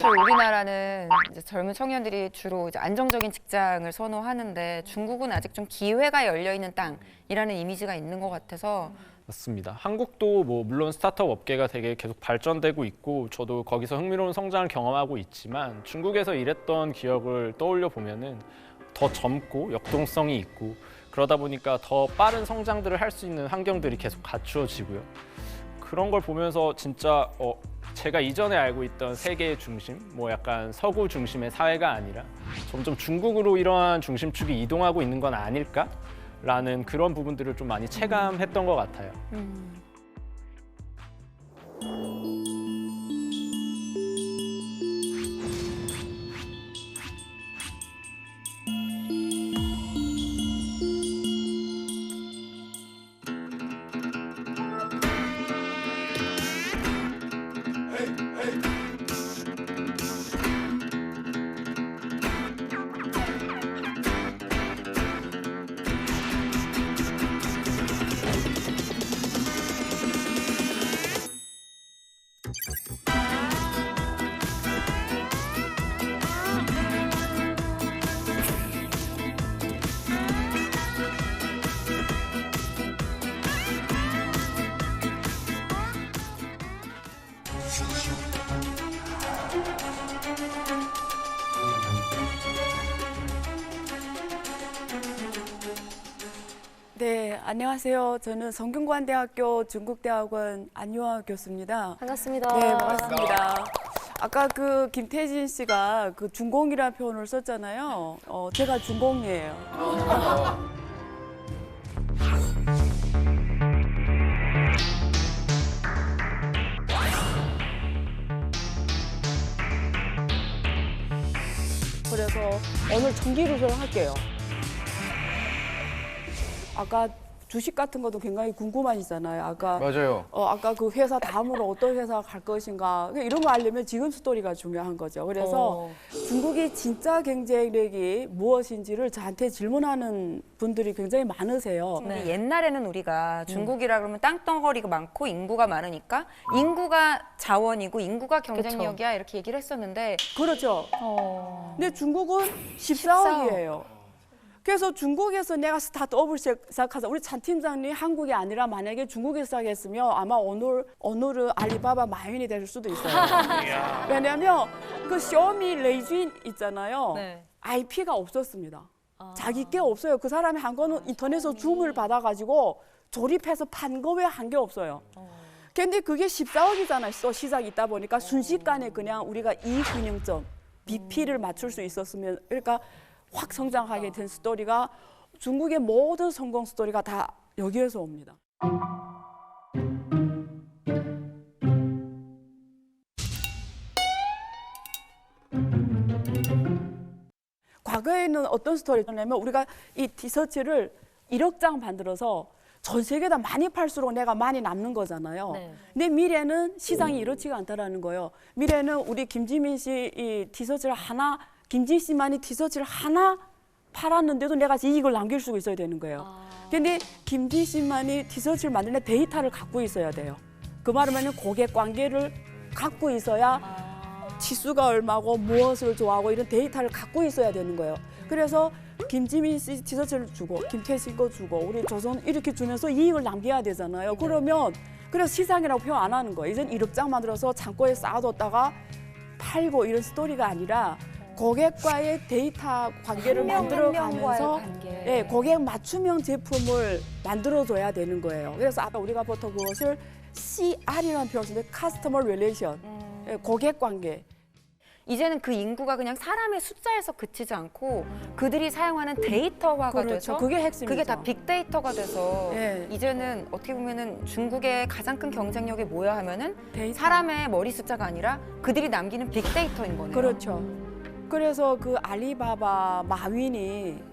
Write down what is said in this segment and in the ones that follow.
우리나라는 이제 젊은 청년들이 주로 이제 안정적인 직장을 선호하는데 중국은 아직 좀 기회가 열려 있는 땅이라는 이미지가 있는 것 같아서. 맞습니다. 한국도 뭐 물론 스타트업 업계가 되게 계속 발전되고 있고 저도 거기서 흥미로운 성장을 경험하고 있지만 중국에서 일했던 기억을 떠올려 보면은 더 젊고 역동성이 있고 그러다 보니까 더 빠른 성장들을 할 수 있는 환경들이 계속 갖추어지고요. 그런 걸 보면서 진짜 제가 이전에 알고 있던 세계의 중심, 뭐 약간 서구 중심의 사회가 아니라 점점 중국으로 이러한 중심축이 이동하고 있는 건 아닐까라는 그런 부분들을 좀 많이 체감했던 것 같아요. 네, 안녕하세요. 저는 성균관대학교 중국대학원 안유아 교수입니다. 반갑습니다. 네, 반갑습니다. 아까 그 김태진 씨가 그 중공이라는 표현을 썼잖아요. 제가 중공이에요. 그래서 오늘 전기루설을 할게요. 아까 주식 같은 것도 굉장히 궁금하시잖아요. 맞아요. 아까 그 회사 다음으로 어떤 회사 갈 것인가 이런 거 알려면 지금 스토리가 중요한 거죠. 그래서 중국이 진짜 경쟁력이 무엇인지를 저한테 질문하는 분들이 굉장히 많으세요. 근데 옛날에는 우리가 중국이라 그러면 땅덩어리가 많고 인구가 많으니까 인구가 자원이고 인구가 경쟁력이야 이렇게 얘기를 했었는데 그렇죠. 근데 중국은 14억이에요. 그래서 중국에서 내가 스타트업을 시작하자. 우리 찬 팀장님 한국이 아니라 만약에 중국에서 시작했으면 아마 오늘은 알리바바 마윈이 될 수도 있어요. 왜냐하면 그 샤오미 레이쥔 있잖아요. 네. IP가 없었습니다. 자기 게 없어요. 그 사람이 한 거는 인터넷에서 주문을 받아가지고 조립해서 판 거 외에 한 게 없어요. 근데 그게 14억이잖아요. 시작이 있다 보니까 순식간에 그냥 우리가 이익균형점, BP를 맞출 수 있었으면 그러니까 확 성장하게 된 스토리가 중국의 모든 성공 스토리가 다 여기에서 옵니다. 과거에는 어떤 스토리냐면 우리가 이 티셔츠를 1억 장 만들어서 전 세계에다 많이 팔수록 내가 많이 남는 거잖아요. 네. 근데 미래는 시장이 이렇지가 않다라는 거예요. 미래는 우리 김지민 씨 이 티셔츠를 김지민 씨만이 티셔츠를 하나 팔았는데도 내가 이익을 남길 수 있어야 되는 거예요. 근데 김지민 씨만이 티셔츠를 만드는 데이터를 갖고 있어야 돼요. 그 말은 고객 관계를 갖고 있어야 치수가 얼마고 무엇을 좋아하고 이런 데이터를 갖고 있어야 되는 거예요. 그래서 김지민 씨 티셔츠를 주고 김태신 거 주고 우리 조선 이렇게 주면서 이익을 남겨야 되잖아요. 그러면 그래서 시장이라고 표현 안 하는 거예요. 이젠 1억 장 만들어서 창고에 쌓아뒀다가 팔고 이런 스토리가 아니라 고객과의 데이터 관계를 만들어가면서 고객 맞춤형 제품을 만들어줘야 되는 거예요. 그래서 아까 우리가 보통 그것을 CR이라는 표현을 쓰는데 Customer Relation, 고객 관계. 이제는 그 인구가 그냥 사람의 숫자에서 그치지 않고 그들이 사용하는 데이터화가 그렇죠. 돼서 그게 핵심이죠. 그게 다 빅데이터가 돼서 네. 이제는 어떻게 보면은 중국의 가장 큰 경쟁력이 뭐야 하면은 데이터. 사람의 머리 숫자가 아니라 그들이 남기는 빅데이터인 거네요. 그렇죠. 그래서 그 알리바바 마윈이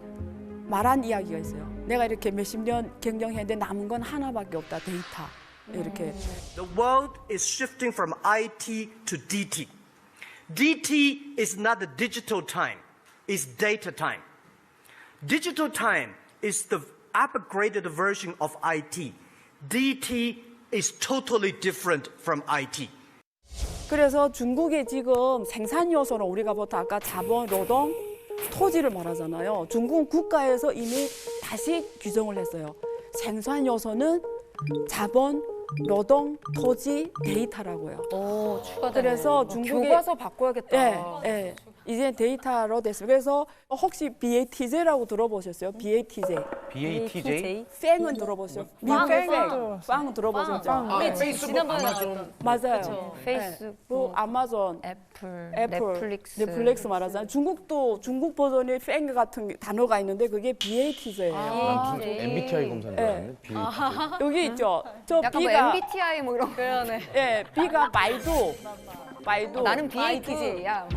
말한 이야기가 있어요. 내가 이렇게 몇십 년 경영했는데 남은 건 하나밖에 없다. 데이터. 이렇게. The world is shifting from IT to DT. DT is not the digital time, it's data time. Digital time is the upgraded version of IT. DT is totally different from IT. 그래서 중국의 지금 생산 요소는 우리가 보통 아까 자본, 노동, 토지를 말하잖아요. 중국 국가에서 이미 다시 규정을 했어요. 생산 요소는 자본, 노동, 토지, 데이터라고요. 오, 추가되네. 그래서 중국의 교과서 바꿔야겠다. 예. 이제 데이터로 됐어요. 그래서 혹시 BATJ라고 들어보셨어요? BATJ. BATJ? 팽은 들어보셨어요? 빵 들어보셨죠? 우리 지난번에 나왔던. 맞아요. 페이스북, 뭐 아마존, 애플, 애플, 넷플릭스. 말하잖아요. 중국도 중국 버전의 팽 같은 단어가 있는데 그게 BATJ예요. 난 무슨 MBTI 검사인 줄 알았네. 여기 있죠. 저 약간 뭐 B가 MBTI 뭐 이런 거. 그러네. B가 바이두. 나는 BATJ야.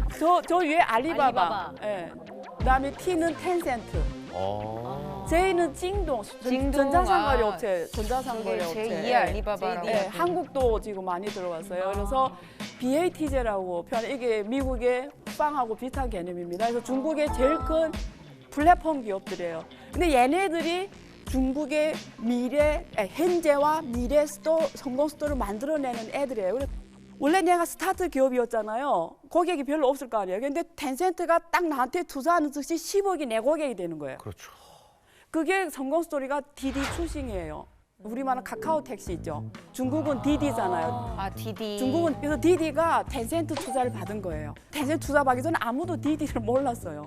저 위에 알리바바. 알리바바. 예. 그다음에 T는 텐센트. J는 징동. 전자상거래 업체. 전자상거래 업체. 제2의 알리바바라고. 예, 한국도 지금 많이 들어갔어요. 그래서 BATJ라고 표현. 이게 미국의 빵하고 비슷한 개념입니다. 그래서 중국의 제일 큰 플랫폼 기업들이에요. 근데 얘네들이 중국의 현재와 미래 성공 스토리를 만들어내는 애들이에요. 그래서 원래 내가 스타트 기업이었잖아요. 고객이 별로 없을 거 아니에요. 근데 텐센트가 딱 나한테 투자하는 즉시 10억이 내 고객이 되는 거예요. 그렇죠. 그게 성공 스토리가 디디 출싱이에요. 우리 말은 카카오 택시 있죠. 중국은 디디잖아요. 아, 디디. 중국은 그래서 디디가 텐센트 투자를 받은 거예요. 텐센트 투자 받기 전에 아무도 디디를 몰랐어요.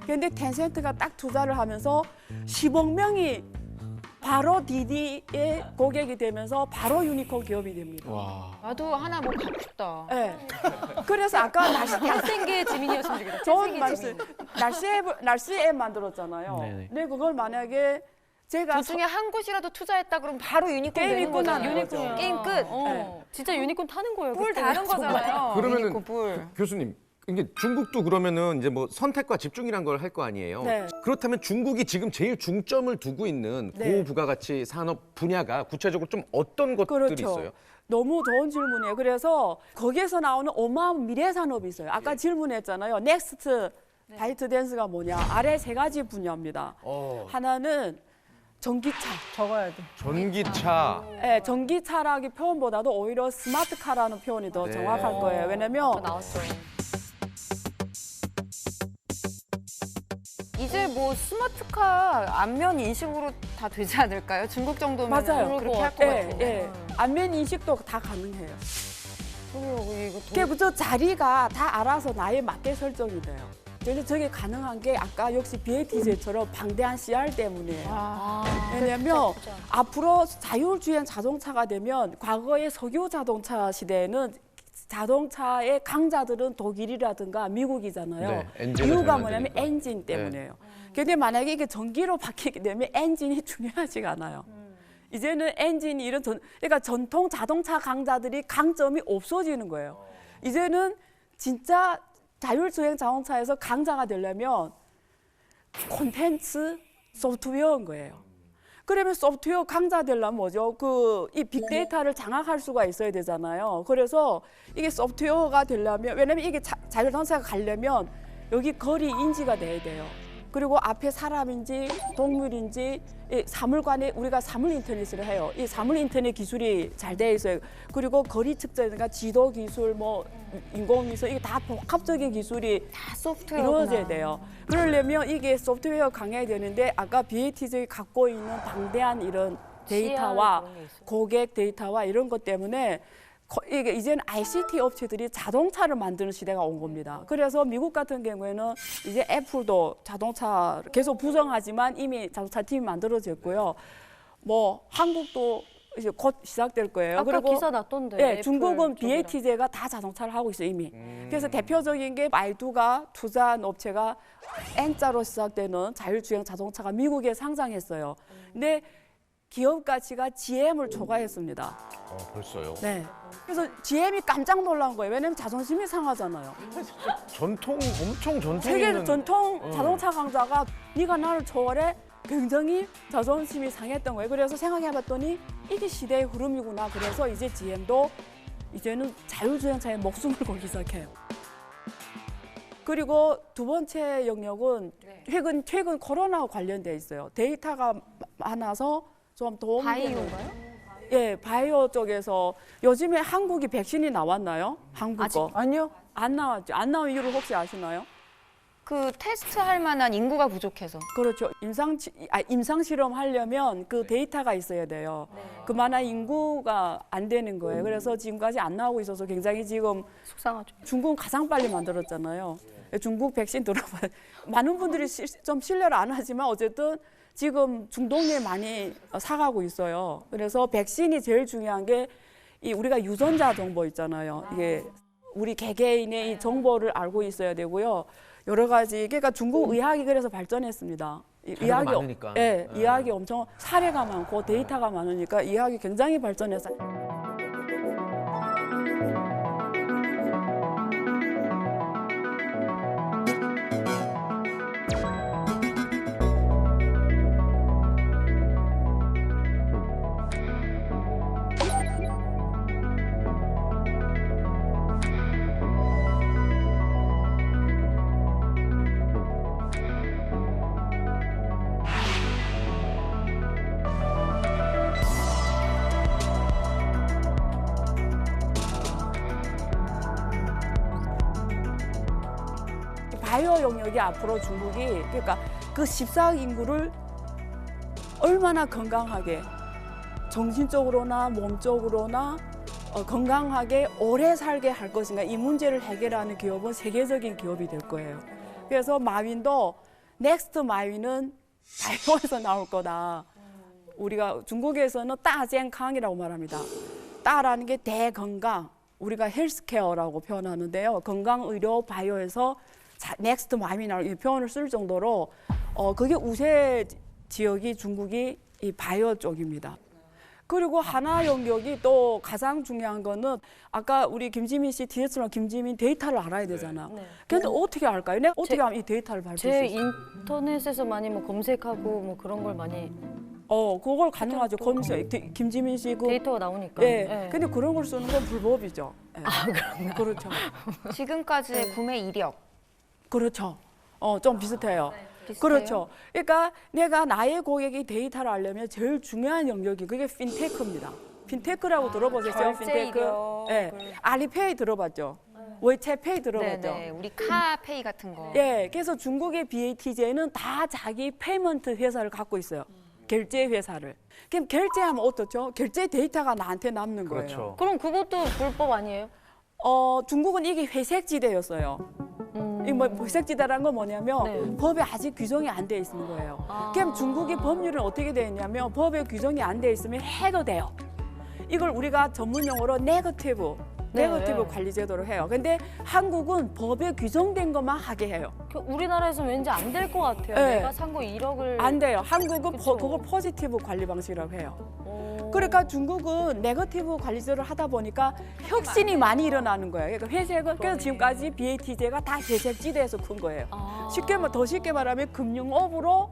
그런데 텐센트가 딱 투자를 하면서 10억 명이 바로 디디의 고객이 되면서 바로 유니콘 기업이 됩니다. 나도 하나 뭐 갖고 싶다. 네. 그래서 아까 잘생긴 지민이었으면 좋겠다. 좋은 잘생긴 말씀, 날씨 앱 만들었잖아요. 네네. 근데 그걸 만약에 제가 그 중에 한 곳이라도 투자했다 그러면 바로 유니콘 게임이 되는 거잖아요. 끝나는 거죠. 게임 끝. 네. 진짜 유니콘 타는 거예요. 뿔 그때는. 다른 거잖아요. 그러면은 유니콘 뿔. 교수님, 이게 중국도 그러면은 이제 뭐 선택과 집중이란 걸 할 거 아니에요. 네. 그렇다면 중국이 지금 제일 중점을 두고 있는 네. 고부가가치 산업 분야가 구체적으로 좀 어떤 것들이 그렇죠. 있어요? 너무 좋은 질문이에요. 그래서 거기에서 나오는 어마어마한 미래 산업이 있어요. 아까 질문했잖아요. 넥스트 바이트 댄스가 뭐냐? 아래 세 가지 분야입니다. 하나는 전기차. 적어야 돼. 전기차. 네, 전기차라기 표현보다도 오히려 스마트카라는 표현이 더 네. 정확할 거예요. 왜냐면 나왔어요. 이제 뭐 스마트카 안면 인식으로 다 되지 않을까요? 중국 정도면 맞아요. 그렇게 할 것 예, 같아요. 예. 안면 인식도 다 가능해요. 이거 그리고 저 자리가 다 알아서 나에 맞게 설정이 돼요. 근데 저게 가능한 게 아까 역시 BATJ처럼 방대한 CR 때문이에요. 왜냐면 앞으로 자율주행 자동차가 되면 과거의 석유 자동차 시대에는 자동차의 강자들은 독일이라든가 미국이잖아요. 네, 엔진을 이유가 잘 뭐냐면 만드니까. 엔진 때문이에요. 근데 만약에 이게 전기로 바뀌게 되면 엔진이 중요하지가 않아요. 이제는 엔진이 그러니까 전통 자동차 강자들이 강점이 없어지는 거예요. 이제는 진짜 자율주행 자동차에서 강자가 되려면 콘텐츠 소프트웨어인 거예요. 그러면 소프트웨어 강자 되려면 뭐죠? 이 빅데이터를 장악할 수가 있어야 되잖아요. 그래서 이게 소프트웨어가 되려면 왜냐면 이게 자율자동차가 가려면 여기 거리 인지가 돼야 돼요. 그리고 앞에 사람인지 동물인지 이 사물관에 우리가 사물 인터넷을 해요. 이 사물 인터넷 기술이 잘 돼 있어요. 그리고 거리 측정이니까 지도 기술, 뭐 인공위성 이게 다 복합적인 기술이 다 소프트웨어구나. 이루어져야 돼요. 그러려면 이게 소프트웨어 강해야 되는데 아까 BATJ 갖고 있는 방대한 이런 데이터와 그런 게 있어요. 고객 데이터와 이런 것 때문에 이게 이제는 ICT 업체들이 자동차를 만드는 시대가 온 겁니다. 그래서 미국 같은 경우에는 이제 애플도 자동차 계속 부정하지만 이미 자동차 팀이 만들어졌고요. 뭐 한국도 이제 곧 시작될 거예요. 아까 기사 났던데. 네, 애플 중국은 쪽이랑. BATJ가 다 자동차를 하고 있어요 이미. 그래서 대표적인 게 바이두가 투자한 업체가 N자로 시작되는 자율주행 자동차가 미국에 상장했어요. 근데 기업 가치가 GM을 초과했습니다. 벌써요? 네. 그래서 GM이 깜짝 놀란 거예요. 왜냐면 자존심이 상하잖아요. 엄청 전통 세계 있는 전통 자동차 강자가 네가 나를 초월해 굉장히 자존심이 상했던 거예요. 그래서 생각해봤더니 이게 시대의 흐름이구나. 그래서 이제 GM도 이제는 자율주행차에 목숨을 걸기 시작해요. 그리고 두 번째 영역은 최근 코로나와 관련돼 있어요. 데이터가 많아서 좀 도움이 되는 바이오인가요? 예, 바이오 쪽에서 요즘에 한국이 백신이 나왔나요? 한국 거. 아니요. 안 나왔죠. 안 나온 이유를 혹시 아시나요? 그 테스트할 만한 인구가 부족해서. 그렇죠. 임상 실험 하려면 그 데이터가 있어야 돼요. 그만한 인구가 안 되는 거예요. 그래서 지금까지 안 나오고 있어서 굉장히 지금 속상하죠. 중국은 가장 빨리 만들었잖아요. 중국 백신 들어봐. 많은 분들이 좀 신뢰를 안 하지만 어쨌든 지금 중동에 많이 사가고 있어요. 그래서 백신이 제일 중요한 게 이 우리가 유전자 정보 있잖아요. 이게 우리 개개인의 이 정보를 알고 있어야 되고요. 여러 가지 그러니까 중국 의학이 그래서 발전했습니다. 자료가 많으니까. 예, 의학이 엄청 사례가 많고 데이터가 많으니까 의학이 굉장히 발전해서. 바이오 영역이 앞으로 중국이 그러니까 그 14억 인구를 얼마나 건강하게 정신적으로나 몸적으로나 건강하게 오래 살게 할 것인가 이 문제를 해결하는 기업은 세계적인 기업이 될 거예요. 그래서 마윈도 넥스트 마윈은 바이오에서 나올 거다. 우리가 중국에서는 따健康이라고 말합니다. 따라는 게 대건강, 우리가 헬스케어라고 표현하는데요. 건강의료 바이오에서 넥스트 마윈이라고 이 표현을 쓸 정도로 그게 우세 지역이 중국이 이 바이오 쪽입니다. 그리고 하나 영역이 또 가장 중요한 거는 아까 우리 김지민 씨 뒤에처럼 김지민 데이터를 알아야 되잖아. 네. 근데 어떻게 알까요? 내가 어떻게 하면 이 데이터를 밟을 수 제 있어요? 인터넷에서 많이 뭐 검색하고 뭐 그런 걸 많이 그걸 가능하죠. 검색. 김지민 씨 그 데이터가 나오니까. 예. 네. 근데 그런 걸 쓰는 건 불법이죠. 예. 그런가? 그렇죠. 지금까지의 구매 이력. 그렇죠. 좀 비슷해요. 비슷해요? 그렇죠. 그러니까 내가 나의 고객이 데이터를 알려면 제일 중요한 영역이 그게 핀테크입니다. 핀테크라고 들어보셨어요? 결제 핀테크. 이력. 예. 알리페이 들어봤죠? 외채페이 들어봤죠? 네네. 우리 카페이 같은 거. 예. 그래서 중국의 BATJ는 다 자기 페이먼트 회사를 갖고 있어요. 결제 회사를. 그럼 결제하면 어떻죠? 결제 데이터가 나한테 남는 거예요. 그렇죠. 그럼 그것도 불법 아니에요? 중국은 이게 회색지대였어요. 이 뭐 회색지대라는 건 뭐냐면 네. 법에 아직 규정이 안 돼 있는 거예요. 아. 그럼 중국의 법률은 어떻게 되어 있냐면 법에 규정이 안 돼 있으면 해도 돼요. 이걸 우리가 전문 용어로 네거티브 네. 관리 제도를 해요. 근데 한국은 법에 규정된 것만 하게 해요. 우리나라에서 왠지 안 될 것 같아요. 네. 내가 산 거 1억을 안 돼요. 한국은 그쵸. 그걸 포지티브 관리 방식이라고 해요. 오. 그러니까 중국은 네거티브 관리제를 하다 보니까 혁신이 많이 일어나는 거예요. 그러니까 회색은 그래서 지금까지 BATJ가 다 회색지대에서 큰 거예요. 아. 더 쉽게 말하면 금융업으로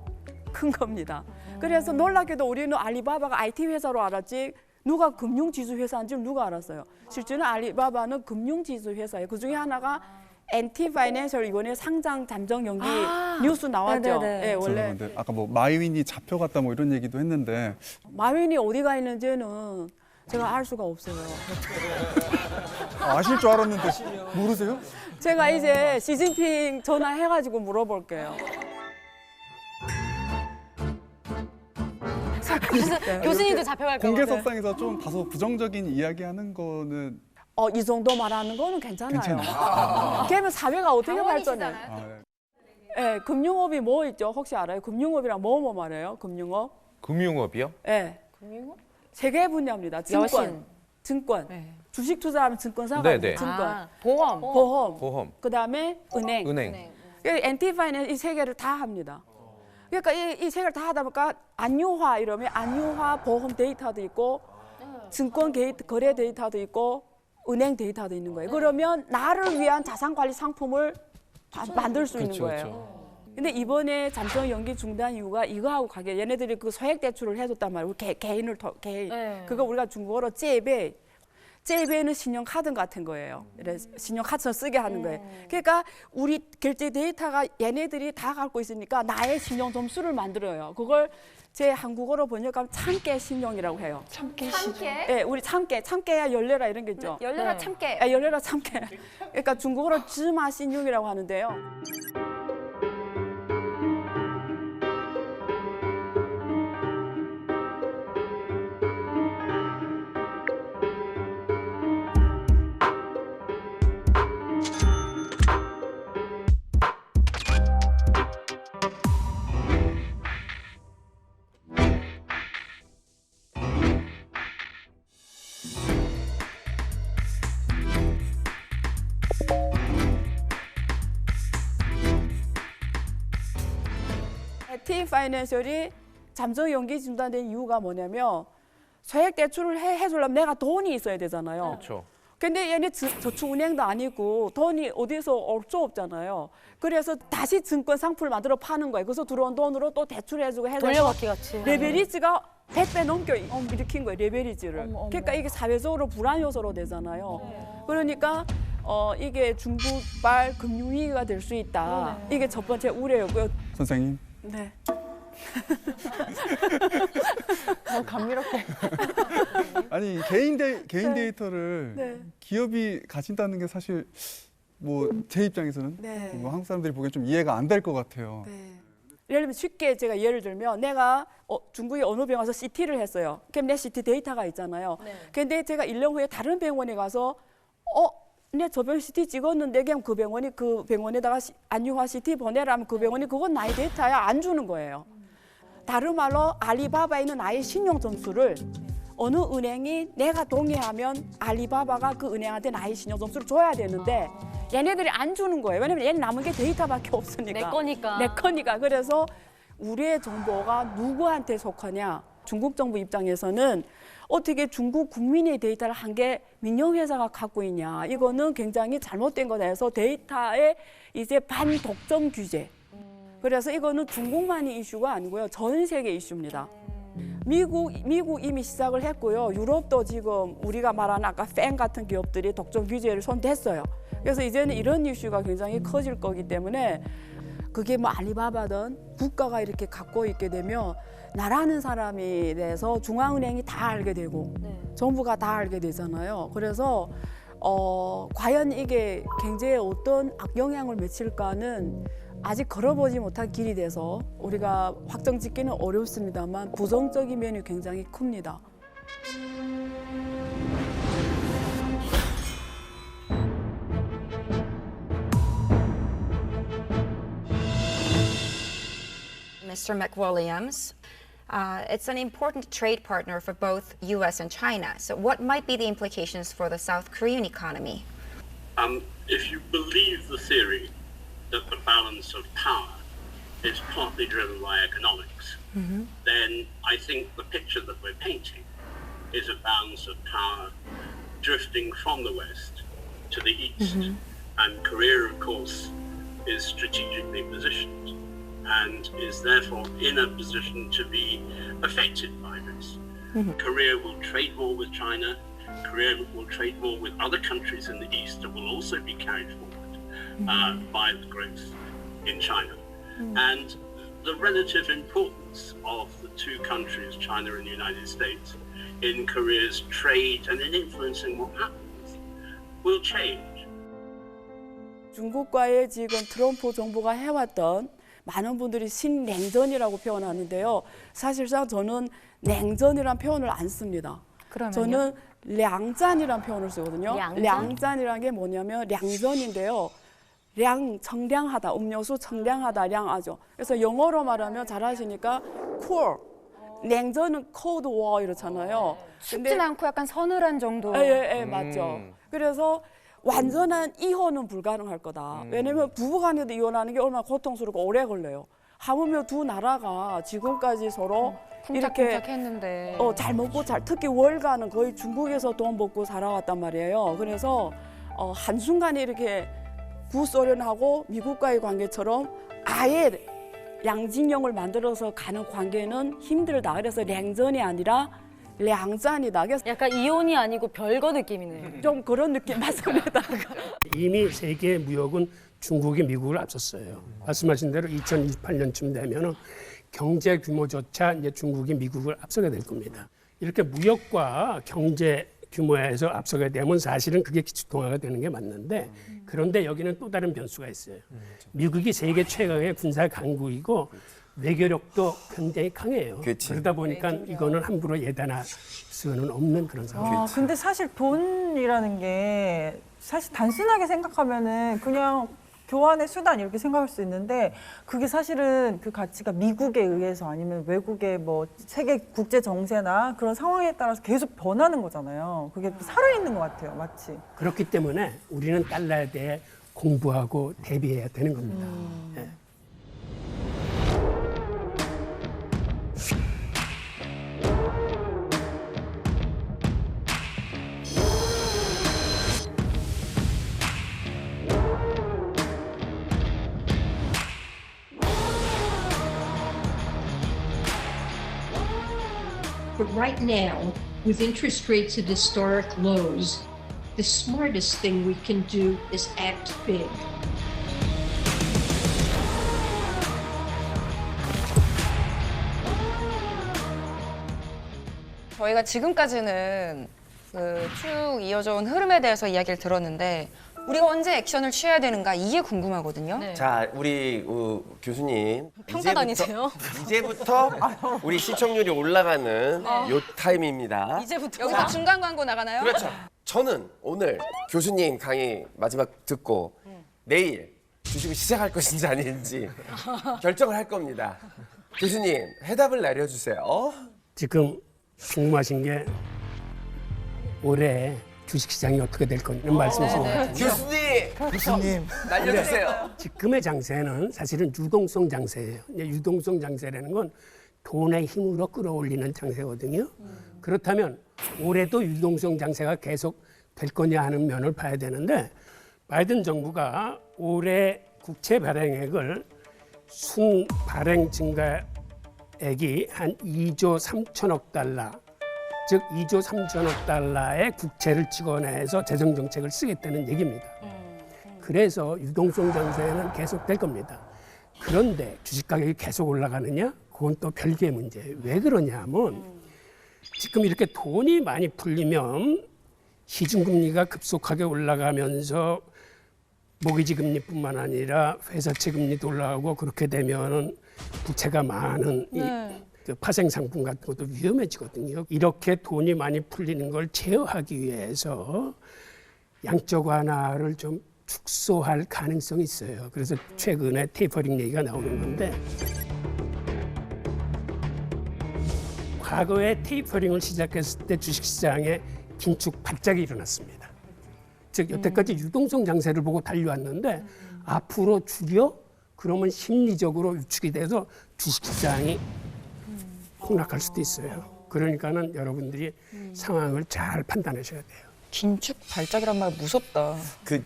큰 겁니다. 그래서 놀랍게도 우리는 알리바바가 IT 회사로 알았지 누가 금융지수 회사인 줄 누가 알았어요. 실제는 알리바바는 금융지수 회사예요. 그 중에 하나가 엔티파이낸셜 이번에 상장 잠정 연기 뉴스 나왔죠. 네네네. 네, 원래 근데 아까 뭐 마윈이 잡혀갔다 뭐 이런 얘기도 했는데 마윈이 어디가 있는지는 제가 알 수가 없어요. 아실 줄 알았는데 모르세요? 제가 이제 시진핑 전화해가지고 물어볼게요. 교수님도 잡혀갈까 봐. 공개석상에서 좀 다소 부정적인 이야기하는 거는 이 정도 말하는 거는 괜찮아요. 괜찮아요. 그러면 사회가 어떻게 발전해? 당원이시잖아요. 네. 예, 금융업이 뭐 있죠? 혹시 알아요? 금융업이랑 뭐 말해요? 금융업? 금융업이요? 예. 금융업? 세 개 분야입니다. 증권, 여신. 증권. 네. 주식 투자하면 증권사가 네네. 있고 증권, 아, 보험. 보험, 보험, 그다음에 은행. 은행. 엔티파이낸스 이 세 개를 다 합니다. 그러니까 이 세 개를 다 하다 보니까 안유화 이러면 안유화 보험 데이터도 있고 증권 거래 데이터도 있고 은행 데이터도 있는 거예요. 그러면 나를 위한 자산관리 상품을 만들 수 있는 거예요. 근데 이번에 잠정 연기 중단 이유가 이거하고 관계. 얘네들이 그 소액 대출을 해줬단 말이에요. 개인. 네. 그거 우리가 중국어로 째베. 째베는 신용카드 같은 거예요. 그래서 신용카드를 쓰게 하는 거예요. 그러니까 우리 결제 데이터가 얘네들이 다 갖고 있으니까 나의 신용 점수를 만들어요. 그걸 제 한국어로 번역하면 참깨 신용이라고 해요. 참깨. 예, 우리 참깨야 열려라 이런 게 있죠. 열려라 네. 참깨. 예, 열려라 참깨. 그러니까 중국어로 즈마 신용이라고 하는데요. T 파이낸셜이 잠정 연기 중단된 이유가 뭐냐면 소액 대출을 해주려면 내가 돈이 있어야 되잖아요. 그렇죠. 근데 얘네 저축은행도 아니고 돈이 어디서 올 수 없잖아요. 그래서 다시 증권 상품을 만들어 파는 거예요. 그래서 들어온 돈으로 또 대출해주고 해서 돌려받기 같이. 레베리지가 100배 넘겨 일으킨 거예요. 레베리지를. 어머, 어머. 그러니까 이게 사회적으로 불안 요소로 되잖아요. 그러니까 이게 중국발 금융위기가 될 수 있다. 이게 첫 번째 우려였고요. 선생님, 네. 감미롭게. 아니 개인 데이터를 네. 기업이 가진다는 게 사실 뭐 제 입장에서는 네. 뭐 한국 사람들이 보기엔 좀 이해가 안 될 것 같아요. 네. 예를 들면 쉽게 제가 예를 들면 내가 중국의 어느 병원 가서 CT를 했어요. 그럼 내 CT 데이터가 있잖아요. 근데 제가 1년 후에 다른 병원에 가서 내 저 병 CT 찍었는데 그냥 그 병원에다가 안유화 CT 보내라면 그 병원이 그건 나의 데이터야 안 주는 거예요. 다른 말로 알리바바에 있는 나의 신용 점수를 어느 은행이 내가 동의하면 알리바바가 그 은행한테 나의 신용 점수를 줘야 되는데 얘네들이 안 주는 거예요. 왜냐면 얘는 남은 게 데이터밖에 없으니까. 내 거니까. 내 거니까. 그래서 우리의 정보가 누구한테 속하냐. 중국 정부 입장에서는 어떻게 중국 국민의 데이터를 한 개 민영회사가 갖고 있냐. 이거는 굉장히 잘못된 거다 해서 데이터의 이제 반독점 규제. 그래서 이거는 중국만이 이슈가 아니고요. 전 세계 이슈입니다. 미국 이미 시작을 했고요. 유럽도 지금 우리가 말하는 아까 팬 같은 기업들이 독점 규제를 손댔어요. 그래서 이제는 이런 이슈가 굉장히 커질 거기 때문에 그게 뭐 알리바바든 국가가 이렇게 갖고 있게 되면 나라는 사람에 대해서 중앙은행이 다 알게 되고 정부가 다 알게 되잖아요. 그래서 과연 이게 경제에 어떤 악영향을 미칠까는 아직 걸어보지 못한 길이 돼서 우리가 확정 짓기는 어렵습니다만 부정적인 면이 굉장히 큽니다. Mr. McWilliams, it's an important trade partner for both U.S. and China. So what might be the implications for the South Korean economy? If you believe the theory that the balance of power is partly driven by economics, then I think the picture that we're painting is a balance of power drifting from the West to the East. And Korea, of course, is strategically positioned and is therefore in a position to be affected by this. Korea will trade more with China. Korea will trade more with other countries in the East that will also be carried forward by the growth in China. And the relative importance of the two countries, China and the United States, in Korea's trade and in influencing what happens will change. 중국과의 지금 트럼프 정부가 해왔던 많은 분들이 신냉전이라고 표현하는데요. 사실상 저는 냉전이란 표현을 안 씁니다. 그러면요? 저는 량잔이란 표현을 쓰거든요. 량잔? 량잔이라는 게 뭐냐면 량전인데요. 청량하다, 음료수 청량하다, 량하죠. 그래서 영어로 말하면 잘하시니까 cool. 냉전은 cold war 이렇잖아요. 춥진 않고 약간 서늘한 정도. 예, 맞죠. 그래서 완전한 이혼은 불가능할 거다. 왜냐면 부부간에도 이혼하는 게 얼마나 고통스럽고 오래 걸려요. 하물며 두 나라가 지금까지 서로 이렇게 쿵짝쿵짝 했는데. 잘 먹고 특히 월가는 거의 중국에서 돈 벌고 살아왔단 말이에요. 그래서 한순간에 이렇게 구소련하고 미국과의 관계처럼 아예 양진영을 만들어서 가는 관계는 힘들다. 그래서 냉전이 아니라 량잔이다. 그래서 약간 이혼이 아니고 별거 느낌이네요. 좀 그런 느낌 맞습니다. 이미 세계 무역은 중국이 미국을 앞섰어요. 말씀하신 대로 2028년쯤 되면은 경제 규모조차 이제 중국이 미국을 앞서게 될 겁니다. 이렇게 무역과 경제 규모에서 앞서게 되면 사실은 그게 기축통화가 되는 게 맞는데 그런데 여기는 또 다른 변수가 있어요. 미국이 세계 최강의 군사 강국이고 외교력도 굉장히 강해요. 그러다 보니까 이거는 함부로 예단할 수는 없는 그런 상황이죠. 근데 사실 돈이라는 게 사실 단순하게 생각하면은 그냥 교환의 수단 이렇게 생각할 수 있는데 그게 사실은 그 가치가 미국에 의해서 아니면 외국의 뭐 세계 국제 정세나 그런 상황에 따라서 계속 변하는 거잖아요. 그게 살아있는 것 같아요, 마치. 그렇기 때문에 우리는 달러에 대해 공부하고 대비해야 되는 겁니다. 예. But right now, with interest rates at historic lows, the smartest thing we can do is act big. 저희가 지금까지는 그 쭉 이어져 온 흐름에 대해서 이야기를 들었는데 우리가 언제 액션을 취해야 되는가 이게 궁금하거든요. 네. 자, 우리 교수님. 평가단이세요? 이제부터 우리 시청률이 올라가는 요 타임입니다. 이제부터 여기서 중간 광고 나가나요? 그렇죠. 저는 오늘 교수님 강의 마지막 듣고 내일 주식을 시작할 것인지 아닌지 결정을 할 겁니다. 교수님, 해답을 내려주세요. 지금 궁금하신 게 올해 주식시장이 어떻게 될 건지 말씀이신 것 같은데요. 교수님, 날려주세요. 지금의 장세는 사실은 유동성 장세예요. 이제 유동성 장세라는 건 돈의 힘으로 끌어올리는 장세거든요. 그렇다면 올해도 유동성 장세가 계속 될 거냐 하는 면을 봐야 되는데 바이든 정부가 올해 국채 발행액을 순 발행 증가액이 한 2조 3천억 달러, 즉 2조 3천억 달러의 국채를 찍어내서 재정 정책을 쓰겠다는 얘기입니다. 그래서 유동성 장세는 계속될 겁니다. 그런데 주식 가격이 계속 올라가느냐? 그건 또 별개의 문제예요. 왜 그러냐 하면 지금 이렇게 돈이 많이 풀리면 시중금리가 급속하게 올라가면서 모기지 금리뿐만 아니라 회사채 금리도 올라가고 그렇게 되면은 부채가 많은 그 파생 상품 같은 것도 위험해지거든요. 이렇게 돈이 많이 풀리는 걸 제어하기 위해서 양적 완화를 좀 축소할 가능성이 있어요. 그래서 최근에 테이퍼링 얘기가 나오는 건데 과거에 테이퍼링을 시작했을 때 주식시장에 긴축 발작이 일어났습니다. 즉 여태까지 유동성 장세를 보고 달려왔는데 앞으로 줄여? 그러면 심리적으로 위축이 돼서 주식시장이 폭락할 수도 있어요. 그러니까는 여러분들이 상황을 잘 판단하셔야 돼요. 긴축 발작이란 말 무섭다.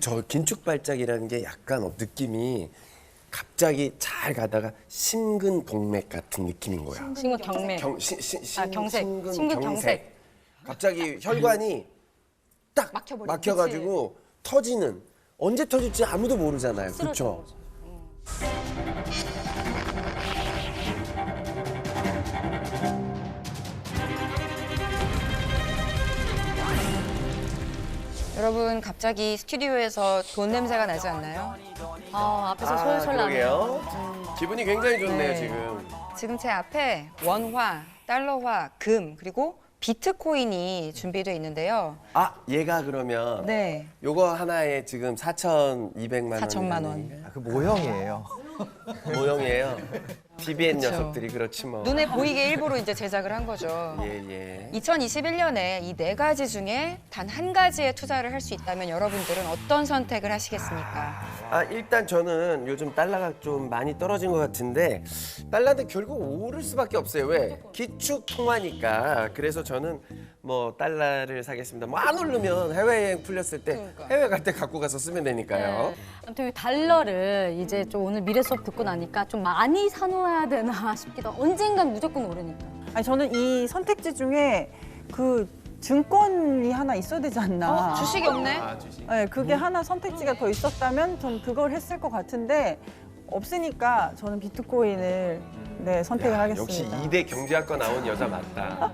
저 긴축 발작이라는 게 약간 느낌이 갑자기 잘 가다가 심근동맥 같은 느낌인 거야. 심근경색. 경색. 심근경색. 갑자기 혈관이 딱 막혀가지고 터지는, 언제 터질지 아무도 모르잖아요. 그렇죠? 여러분 갑자기 스튜디오에서 돈 냄새가 나지 않나요? 앞에서 솔솔 그러게요. 나네요. 기분이 굉장히 좋네요, 네. 지금. 지금 제 앞에 원화, 달러화, 금 그리고 비트코인이 준비되어 있는데요. 얘가 그러면 네. 요거 하나에 지금 4,200만 원. 4천만 원. 그 모형이에요. 모형이에요. BBN 그쵸. 녀석들이 그렇지 뭐. 눈에 보이게 일부러 이제 제작을 한 거죠. 예. 2021년에 이 네 가지 중에 단 한 가지에 투자를 할 수 있다면 여러분들은 어떤 선택을 하시겠습니까? 일단 저는 요즘 달러가 좀 많이 떨어진 것 같은데 달러는 결국 오를 수밖에 없어요. 왜? 기축 통화니까. 그래서 저는 뭐 달러를 사겠습니다. 뭐 안 오르면 해외여행 풀렸을 때 해외 갈 때 갖고 가서 쓰면 되니까요. 아무튼 이 달러를 이제 좀 오늘 미래 수업 듣고 나니까 좀 많이 사놓아야 되나 싶기도 하고 언젠간 무조건 오르니까. 아니 저는 이 선택지 중에 그 증권이 하나 있어야 되지 않나. 주식이 없네? 네, 그게 하나 선택지가 더 있었다면 전 그걸 했을 것 같은데 없으니까 저는 비트코인을 네, 선택을 야, 하겠습니다. 역시 2대 경제학과 나온 여자 맞다.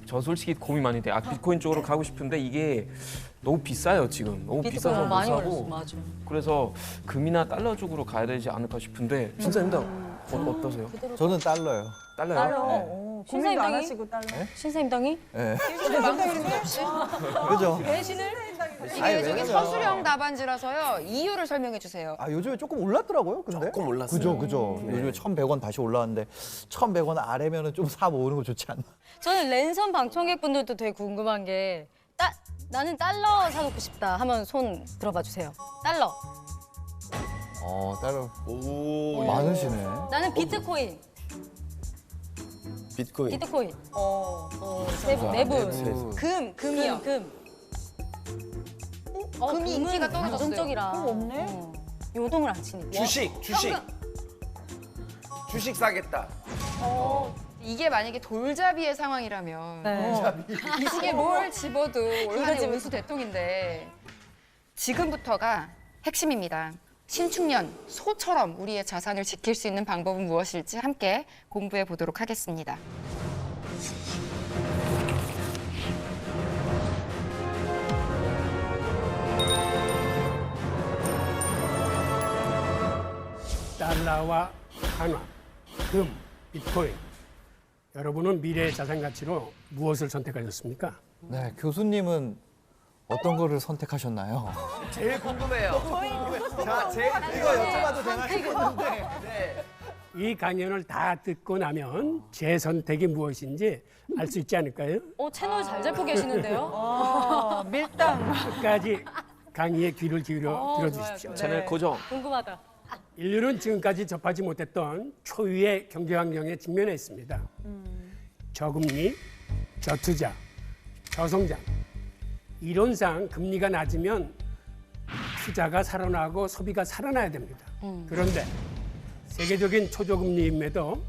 저 솔직히 고민 많이 돼요. 비트코인 쪽으로 가고 싶은데 이게 너무 비싸요 지금. 너무 비싸서 못 많이 사고. 올랐어, 맞아. 그래서 금이나 달러 쪽으로 가야 되지 않을까 싶은데 신사님도 어떠세요? 저는 달러요. 달러요? 달러. 고민도 안 하시고 달러. 신사임당이? 네. 없이. 그죠? 배신을? 아니, 이게 저기 왜냐면- 서술형 답안지라서요. 이유를 설명해 주세요. 아, 요즘에 조금 올랐더라고요, 근데. 조금 올랐어요. 그죠. 요즘에 1,100원 다시 올라왔는데 1,100원 아래면은 좀 사 모으는 거 좋지 않나? 저는 랜선 방청객분들도 되게 궁금한 게 나는 달러 사놓고 싶다 하면 손 들어봐 주세요. 달러. 달러. 오. 많으시네. 나는 비트코인. 비트코인. 비트코인. 네 분. 금이요. 금. 금이 인기가 떨어졌어요. 자동적이라. 그럼 없네. 요동을 안 치니까. 주식. 주식 사겠다. 이게 만약에 돌잡이의 상황이라면 네. 이 시기에 뭘 집어도 올 한해 운수 대통인데 지금부터가 핵심입니다. 신축년 소처럼 우리의 자산을 지킬 수 있는 방법은 무엇일지 함께 공부해 보도록 하겠습니다. 달러와 한화, 금, 비트코인. 여러분은 미래의 자산 가치로 무엇을 선택하셨습니까? 네, 교수님은 어떤 거를 선택하셨나요? 제일 궁금해요. 자, 이거 여쭤봐도 되나 싶었는데. 네. 이 강연을 다 듣고 나면 제 선택이 무엇인지 알 수 있지 않을까요? 채널 잘 잡고 계시는데요? 밀당. 끝까지 강의에 귀를 기울여 들어주십시오. 채널 고정. 궁금하다. 인류는 지금까지 접하지 못했던 초유의 경제 환경에 직면해 있습니다. 저금리, 저투자, 저성장. 이론상 금리가 낮으면 투자가 살아나고 소비가 살아나야 됩니다. 그런데 세계적인 초저금리임에도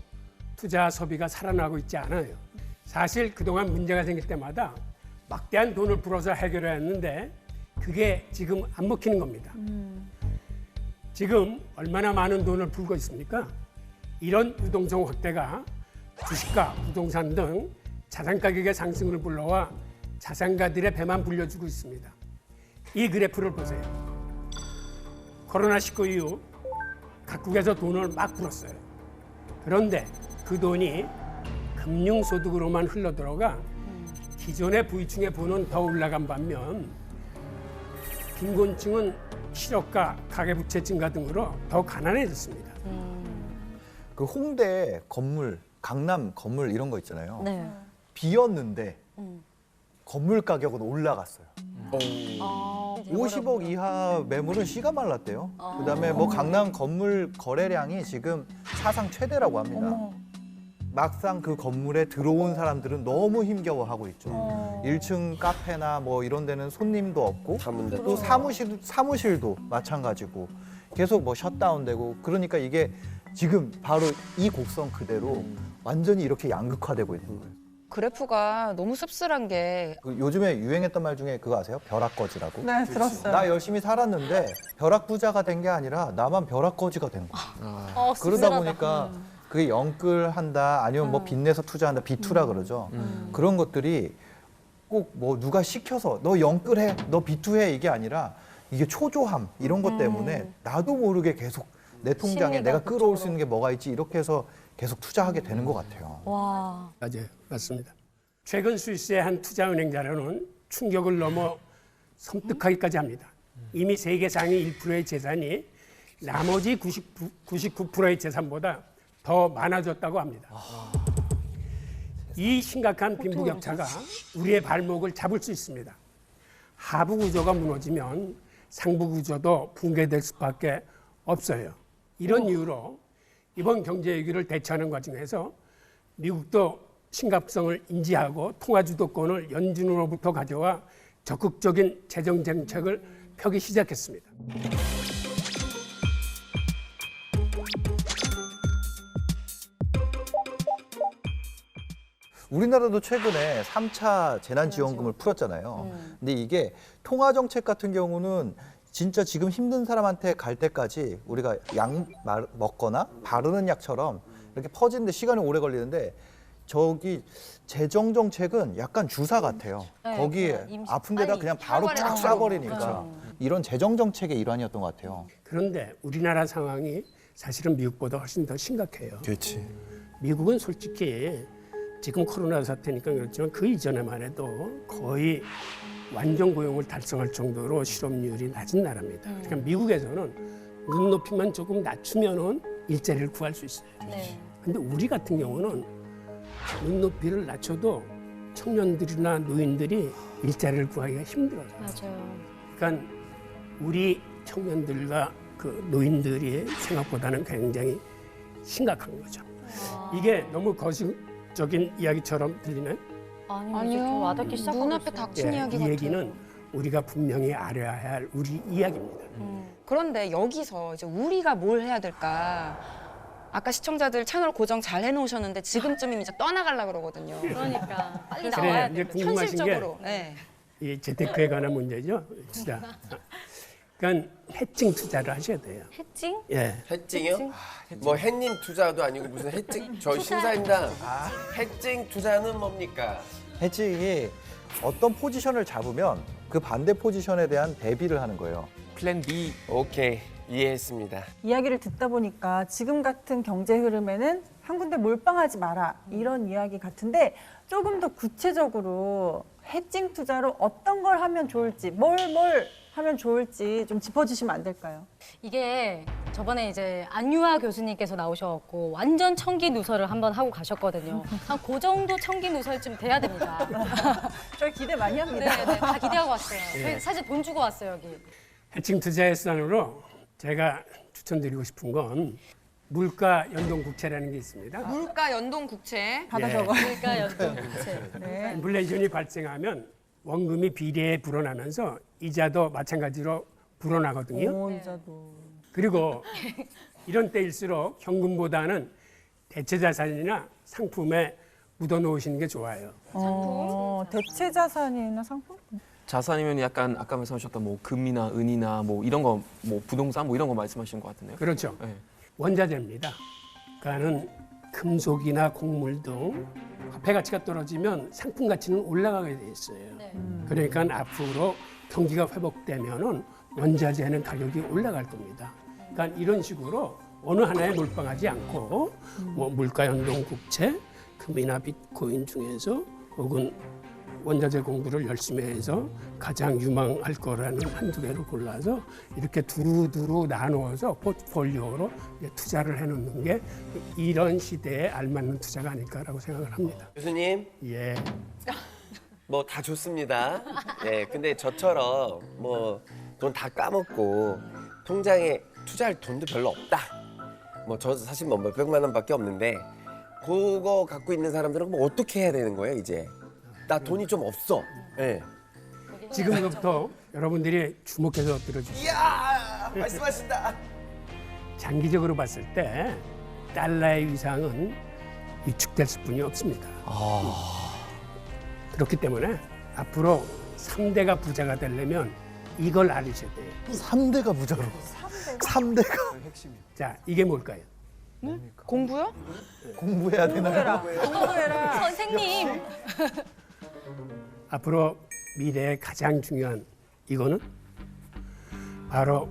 투자 소비가 살아나고 있지 않아요. 사실 그동안 문제가 생길 때마다 막대한 돈을 풀어서 해결해야 했는데 그게 지금 안 먹히는 겁니다. 지금 얼마나 많은 돈을 풀고 있습니까? 이런 유동성 확대가 주식과 부동산 등 자산 가격의 상승을 불러와 자산가들의 배만 불려주고 있습니다. 이 그래프를 보세요. 코로나19 이후 각국에서 돈을 막 풀었어요. 그런데 그 돈이 금융소득으로만 흘러들어가 기존의 부유층의 부는 더 올라간 반면 빈곤층은 실업과 가계부채 증가 등으로 더 가난해졌습니다. 그 홍대 건물, 강남 건물 이런 거 있잖아요. 네. 비었는데 건물 가격은 올라갔어요. 50억 이하 매물은 씨가 말랐대요. 그다음에 뭐 강남 건물 거래량이 지금 사상 최대라고 합니다. 막상 그 건물에 들어온 사람들은 너무 힘겨워하고 있죠. 1층 카페나 뭐 이런 데는 손님도 없고 또 사무실도 마찬가지고 계속 뭐 셧다운되고 그러니까 이게 지금 바로 이 곡선 그대로 완전히 이렇게 양극화되고 있는 거예요. 그래프가 너무 씁쓸한 게 그 요즘에 유행했던 말 중에 그거 아세요? 벼락거지라고? 네, 들었어요. 나 열심히 살았는데 벼락 부자가 된 게 아니라 나만 벼락거지가 된 거야. 그러다 보니까 그게 영끌한다 아니면 뭐 빚내서 투자한다 비투라 그러죠. 그런 것들이 꼭 뭐 누가 시켜서 너 영끌해, 너 비투해 이게 아니라 이게 초조함 이런 것 때문에 나도 모르게 계속 내 통장에 내가 끌어올 수 있는 게 뭐가 있지 이렇게 해서 계속 투자하게 되는 것 같아요. 와. 맞아요. 맞습니다. 최근 스위스의 한 투자은행 자료는 충격을 넘어 섬뜩하기까지 합니다. 이미 세계 상위 1%의 재산이 나머지 99%의 재산보다 더 많아졌다고 합니다. 이 심각한 빈부격차가 우리의 발목을 잡을 수 있습니다. 하부 구조가 무너지면 상부 구조도 붕괴될 수밖에 없어요. 이런 이유로 이번 경제 위기를 대처하는 과정에서 미국도 심각성을 인지하고 통화 주도권을 연준으로부터 가져와 적극적인 재정 정책을 펴기 시작했습니다. 우리나라도 최근에 3차 재난지원금을 풀었잖아요. 근데 이게 통화정책 같은 경우는 진짜 지금 힘든 사람한테 갈 때까지 우리가 약 먹거나 바르는 약처럼 이렇게 퍼지는데 시간이 오래 걸리는데 저기 재정 정책은 약간 주사 같아요. 네, 거기에 그냥 임시 아픈 데다 빨리 그냥 바로 혈관에 쫙 쏴버리니까 이런 재정 정책의 일환이었던 것 같아요. 그런데 우리나라 상황이 사실은 미국보다 훨씬 더 심각해요. 그렇지. 미국은 솔직히 지금 코로나 사태니까 그렇지만 그 이전에만 해도 거의 완전 고용을 달성할 정도로 실업률이 낮은 나라입니다. 그러니까 미국에서는 눈높이만 조금 낮추면은 일자리를 구할 수 있어요. 네. 근데 우리 같은 경우는 눈높이를 낮춰도 청년들이나 노인들이 일자리를 구하기가 힘들어요. 맞아요. 그러니까 우리 청년들과 그 노인들이 생각보다는 굉장히 심각한 거죠. 이게 너무 거시적인 이야기처럼 들리나요? 아니요. 좀 와닿기 시작하고 눈앞에 있어요. 닥친 이야기 이 같아요. 얘기는 우리가 분명히 알아야 할 우리 이야기입니다. 그런데 여기서 이제 우리가 뭘 해야 될까? 아까 시청자들 채널 고정 잘 해놓으셨는데 지금쯤이면 이제 떠나가려고 그러거든요. 그러니까 빨리 그래, 나와야 이제 돼. 궁금하신 현실적으로. 네. 게 이 재테크에 관한 문제죠. 투자. 그러니까 해칭 투자를 하셔야 돼요. 해칭? 예. 해칭이요? 뭐 해님 투자도 아니고 무슨 해칭? 저희 심사임당 해칭 투자는 뭡니까? 해칭이 어떤 포지션을 잡으면 그 반대 포지션에 대한 대비를 하는 거예요. 플랜 B. 오케이, 이해했습니다. 이야기를 듣다 보니까 지금 같은 경제 흐름에는 한 군데 몰빵하지 마라 이런 이야기 같은데 조금 더 구체적으로 해칭 투자로 어떤 걸 하면 좋을지 뭘 하면 좋을지 좀 짚어주시면 안 될까요? 이게 저번에 이제 안유아 교수님께서 나오셔갖고 완전 청기 누설을 한번 하고 가셨거든요. 한 그 정도 청기 누설쯤 돼야 됩니다. 저희 기대 많이 합니다. 네, 다 기대하고 왔어요. 예. 저희 사실 돈 주고 왔어요, 여기. 해칭 투자의 수단으로 제가 추천드리고 싶은 건 물가 연동 국채라는 게 있습니다. 물가 연동 국채. 받아 예. 적어. 그러니까 연동 부채. 네. 인플레이션이 발생하면 원금이 비례에 불어나면서 이자도 마찬가지로 불어나거든요. 오, 이자도. 그리고 이런 때일수록 현금보다는 대체 자산이나 상품에 묻어 놓으시는 게 좋아요. 대체 자산이나 상품? 자산이면 약간 아까 말씀하셨던 뭐 금이나 은이나 뭐 이런 거 뭐 부동산 뭐 이런 거 말씀하시는 것 같은데요. 그렇죠. 네. 원자재입니다. 그러니까는 금속이나 곡물 등 화폐 가치가 떨어지면 상품 가치는 올라가게 돼 있어요. 그러니까 앞으로 경기가 회복되면은 원자재는 가격이 올라갈 겁니다. 그러니까 이런 식으로 어느 하나에 몰빵하지 않고 뭐 물가 연동 국채, 금이나 비트코인 중에서 혹은 원자재 공부를 열심히 해서 가장 유망할 거라는 한두 개를 골라서 이렇게 두루두루 나누어서 포트폴리오로 이제 투자를 해놓는 게 이런 시대에 알맞는 투자가 아닐까라고 생각을 합니다. 교수님, 예. 뭐 다 좋습니다. 네, 근데 저처럼 뭐 돈 다 까먹고 통장에 투자할 돈도 별로 없다. 뭐 저 사실 뭐 몇백만 원밖에 없는데 그거 갖고 있는 사람들은 뭐 어떻게 해야 되는 거예요, 이제? 나 돈이 좀 없어. 네. 지금부터 여러분들이 주목해서 들어주세요. 이야, 말씀하신다. 장기적으로 봤을 때 달러의 위상은 위축될 수뿐이 없습니다. 그렇기 때문에 앞으로 3대가 부자가 되려면 이걸 알으셔야 돼요. 3대가 부자로. 3대가. 자, 이게 뭘까요? 공부요? 공부해야 되나요? 공부해라. 선생님. 앞으로 미래의 가장 중요한 이거는 바로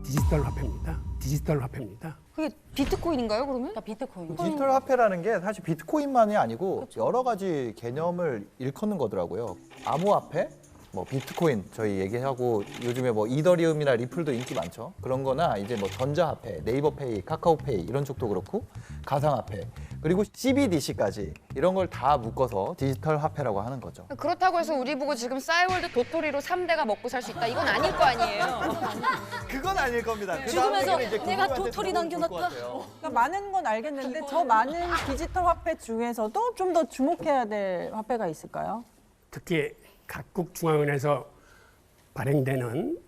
디지털 화폐입니다. 디지털 화폐입니다. 그게 비트코인인가요, 그러면? 그러니까 비트코인. 디지털 화폐라는 게 사실 비트코인만이 아니고 여러 가지 개념을 일컫는 거더라고요. 암호화폐, 뭐 비트코인 저희 얘기하고 요즘에 뭐 이더리움이나 리플도 인기 많죠. 그런 거나 이제 뭐 전자화폐, 네이버페이, 카카오페이 이런 쪽도 그렇고 가상화폐 그리고 CBDC까지 이런 걸 다 묶어서 디지털 화폐라고 하는 거죠. 그렇다고 해서 우리 보고 지금 싸이월드 도토리로 3대가 먹고 살 수 있다. 이건 아닐 거 아니에요. 그건 아닐 겁니다. 죽으면서 내가 도토리 남겨놨다. 그러니까 많은 건 알겠는데 저 많은 디지털 화폐 중에서도 좀 더 주목해야 될 화폐가 있을까요? 특히 각국 중앙은행에서 발행되는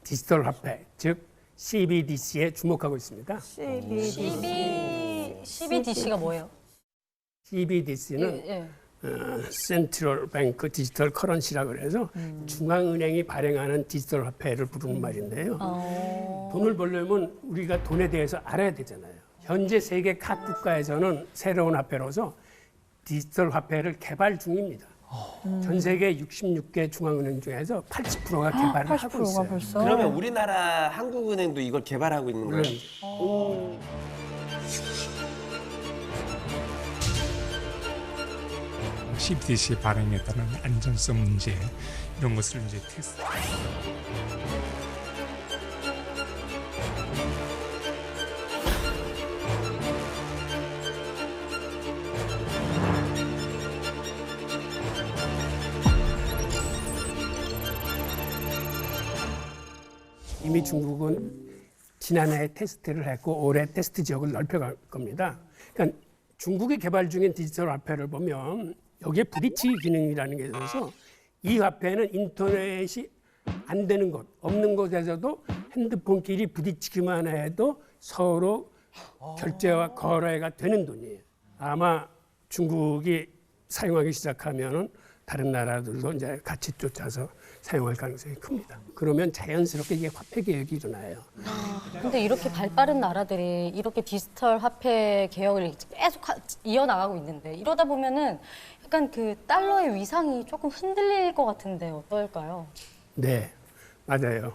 디지털 화폐, 즉 CBDC에 주목하고 있습니다. CBDC. CBDC가 뭐예요? CBDC는 예. 센트럴 뱅크 디지털 커런시라고 그래서 중앙은행이 발행하는 디지털 화폐를 부르는 말인데요. 돈을 벌려면 우리가 돈에 대해서 알아야 되잖아요. 현재 세계 각 국가에서는 새로운 화폐로서 디지털 화폐를 개발 중입니다. 전 세계 66개 중앙은행 중에서 80%가 개발을 하고 있어요. 벌써. 그러면 우리나라 한국은행도 이걸 개발하고 있는 거예요? CBDC 발행에 따른 안전성 문제 이런 것을 이제 테스트. 이미 중국은 지난해 테스트를 했고 올해 테스트 지역을 넓혀갈 겁니다. 그러니까 중국이 개발 중인 디지털 화폐를 보면 여기에 부딪히기 기능이라는 게 있어서 이 화폐는 인터넷이 안 되는 곳, 없는 곳에서도 핸드폰끼리 부딪히기만 해도 서로 결제와 거래가 되는 돈이에요. 아마 중국이 사용하기 시작하면은 다른 나라들도 이제 같이 쫓아서 사용할 가능성이 큽니다. 그러면 자연스럽게 이게 화폐 개혁이 일어나요. 근데 이렇게 발빠른 나라들이 이렇게 디지털 화폐 개혁을 계속 이어나가고 있는데 이러다 보면은 약간 그 달러의 위상이 조금 흔들릴 것 같은데 어떨까요? 네, 맞아요.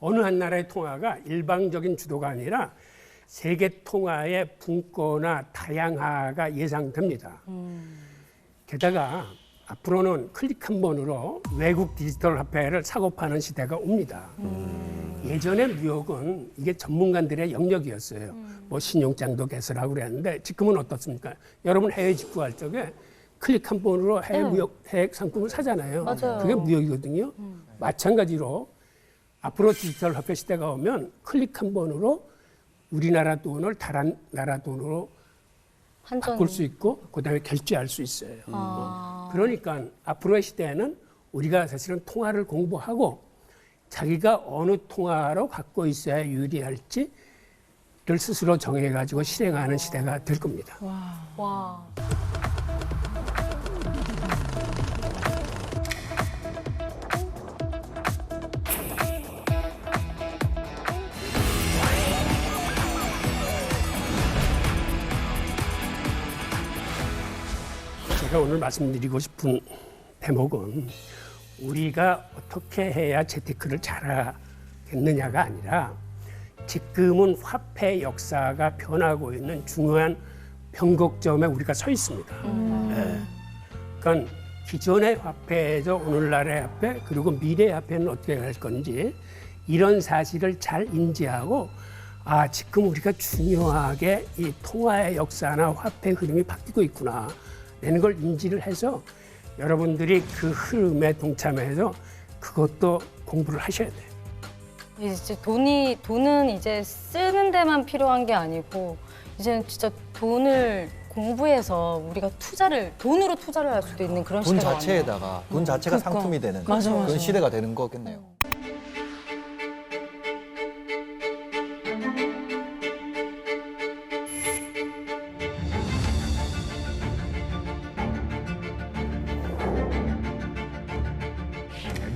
어느 한 나라의 통화가 일방적인 주도가 아니라 세계 통화의 분권화, 다양화가 예상됩니다. 게다가 앞으로는 클릭 한 번으로 외국 디지털 화폐를 사고 파는 시대가 옵니다. 예전의 무역은 이게 전문가들의 영역이었어요. 뭐 신용장도 개설하고 그랬는데 지금은 어떻습니까? 여러분 해외 직구할 적에 클릭 한 번으로 해외 무역, 해외 상품을 사잖아요. 맞아요. 그게 무역이거든요. 마찬가지로 앞으로 디지털 화폐 시대가 오면 클릭 한 번으로 우리나라 돈을 다른 나라 돈으로 바꿀 수 있고 그다음에 결제할 수 있어요. 그러니까 앞으로의 시대에는 우리가 사실은 통화를 공부하고 자기가 어느 통화로 갖고 있어야 유리할지를 스스로 정해가지고 실행하는 시대가 될 겁니다. 와. 제가 오늘 말씀드리고 싶은 대목은 우리가 어떻게 해야 재테크를 잘하겠느냐가 아니라 지금은 화폐 역사가 변하고 있는 중요한 변곡점에 우리가 서 있습니다. 네. 그러니까 기존의 화폐에서 오늘날의 화폐 그리고 미래의 화폐는 어떻게 할 건지 이런 사실을 잘 인지하고 지금 우리가 중요하게 이 통화의 역사나 화폐 흐름이 바뀌고 있구나 라는 걸 인지를 해서 여러분들이 그 흐름에 동참해서 그것도 공부를 하셔야 돼요. 이제 돈은 이제 쓰는 데만 필요한 게 아니고 이제는 진짜 돈을 공부해서 우리가 돈으로 투자를 할 수도 있는 그런 돈 시대가 왔네요. 자체에다가 돈 자체가 그러니까. 상품이 되는 맞아, 그런 맞아. 시대가 되는 거겠네요.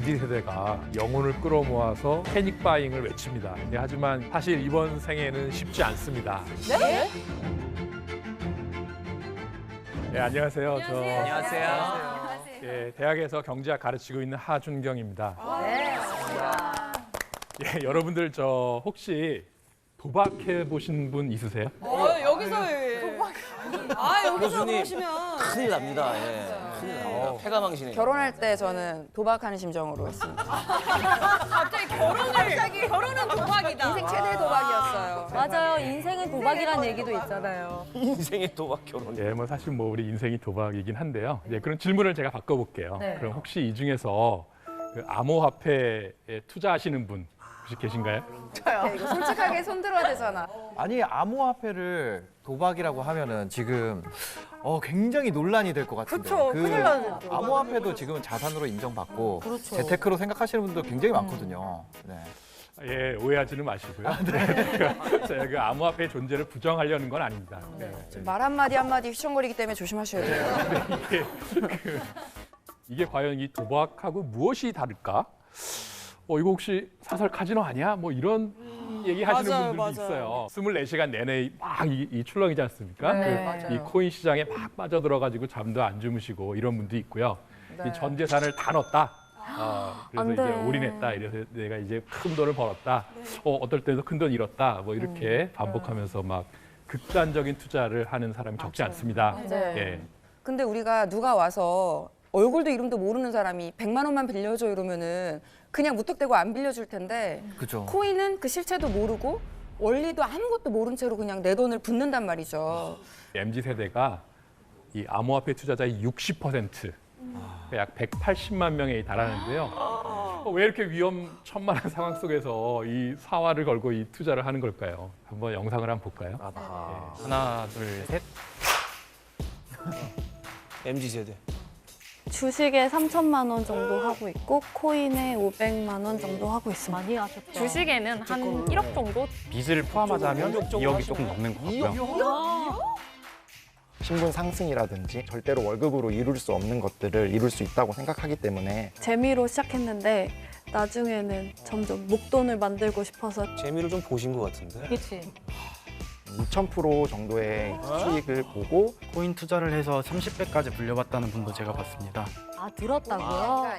MZ 세대가 영혼을 끌어모아서 패닉 바잉을 외칩니다. 네, 하지만 사실 이번 생에는 쉽지 않습니다. 네? 네, 안녕하세요. 안녕하세요. 예, 대학에서 경제학 가르치고 있는 하준경입니다. 네. 예, 여러분들 혹시 도박해 보신 분 있으세요? 여기서 여기서 교수님, 그러시면 큰일 납니다. 예. 큰일 납니다. 패가망신이에요. 결혼할 때 저는 도박하는 심정으로 했습니다. 갑자기 결혼은 도박이다. 인생 최대 도박이었어요. 맞아요. 인생은 도박이란 얘기도 있잖아요. 인생의 도박 결혼. 예, 뭐 사실 뭐 우리 인생이 도박이긴 한데요. 예, 그런 질문을 제가 바꿔볼게요. 네. 그럼 혹시 이 중에서 그 암호화폐에 투자하시는 분 혹시 계신가요? 저요. 이거 솔직하게 손들어야 되잖아. 아니 암호화폐를 도박이라고 하면은 지금 굉장히 논란이 될 것 같은데. 그쵸, 큰일 나죠. 암호화폐도 지금 자산으로 인정받고 그렇죠. 재테크로 생각하시는 분도 굉장히 많거든요. 네. 예, 오해하지는 마시고요. 제가 그 암호화폐의 존재를 부정하려는 건 아닙니다. 네. 말 한마디 한마디 휘청거리기 때문에 조심하셔야 돼요. 이게 과연 이 도박하고 무엇이 다를까? 이거 혹시 사설 카지노 아니야? 뭐 이런 얘기 하시는 분들도 있어요. 24시간 내내 막 이 출렁이지 않습니까? 네, 이 코인 시장에 막 빠져들어가지고 잠도 안 주무시고 이런 분도 있고요. 네. 이 전 재산을 다 넣었다. 그래서 안 이제 돼. 올인했다. 이래서 내가 이제 큰 돈을 벌었다. 어떨 때도 큰 돈 잃었다. 뭐 이렇게 반복하면서 막 극단적인 투자를 하는 사람이 적지 않습니다. 네. 예. 근데 우리가 누가 와서 얼굴도 이름도 모르는 사람이 100만 원만 빌려줘 이러면은 그냥 무턱대고 안 빌려줄 텐데 그죠. 코인은 그 실체도 모르고 원리도 아무것도 모른 채로 그냥 내 돈을 붓는단 말이죠. MZ 세대가 이 암호화폐 투자자의 60%, 약 180만 명에 달하는데요. 왜 이렇게 위험천만한 상황 속에서 이 사활을 걸고 이 투자를 하는 걸까요? 한번 영상을 한번 볼까요? 예. 하나, 둘, 셋. MZ 세대. 주식에 3천만 원 정도 하고 있고 코인에 500만 원 정도 하고 있습니다. 많이 하셨죠. 주식에는 한 1억 정도? 빚을 포함하자면 2억이 조금 넘는 것 같고요. 신분 상승이라든지 절대로 월급으로 이룰 수 없는 것들을 이룰 수 있다고 생각하기 때문에 재미로 시작했는데 나중에는 점점 목돈을 만들고 싶어서 재미를 좀 보신 것 같은데. 그렇지. 2,000% 정도의 수익을 보고 코인 투자를 해서 30배까지 불려봤다는 분도 제가 봤습니다. 아, 들었다고요?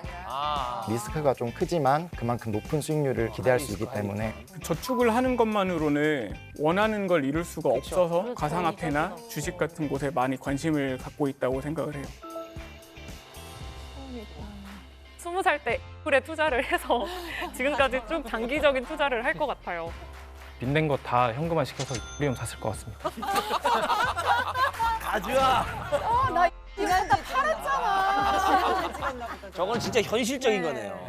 리스크가 좀 크지만 그만큼 높은 수익률을 기대할 수 있기 때문에 저축을 하는 것만으로는 원하는 걸 이룰 수가 없어서 가상화폐나 주식 같은 곳에 많이 관심을 갖고 있다고 생각을 해요. 20살 때 에 투자를 해서 지금까지 좀 장기적인 투자를 할 것 같아요. 빚낸 거 다 현금화 시켜서 우리용 샀을 것 같습니다. 가즈아. 나 지난주에 팔았잖아. 저건 진짜 현실적인 거네요.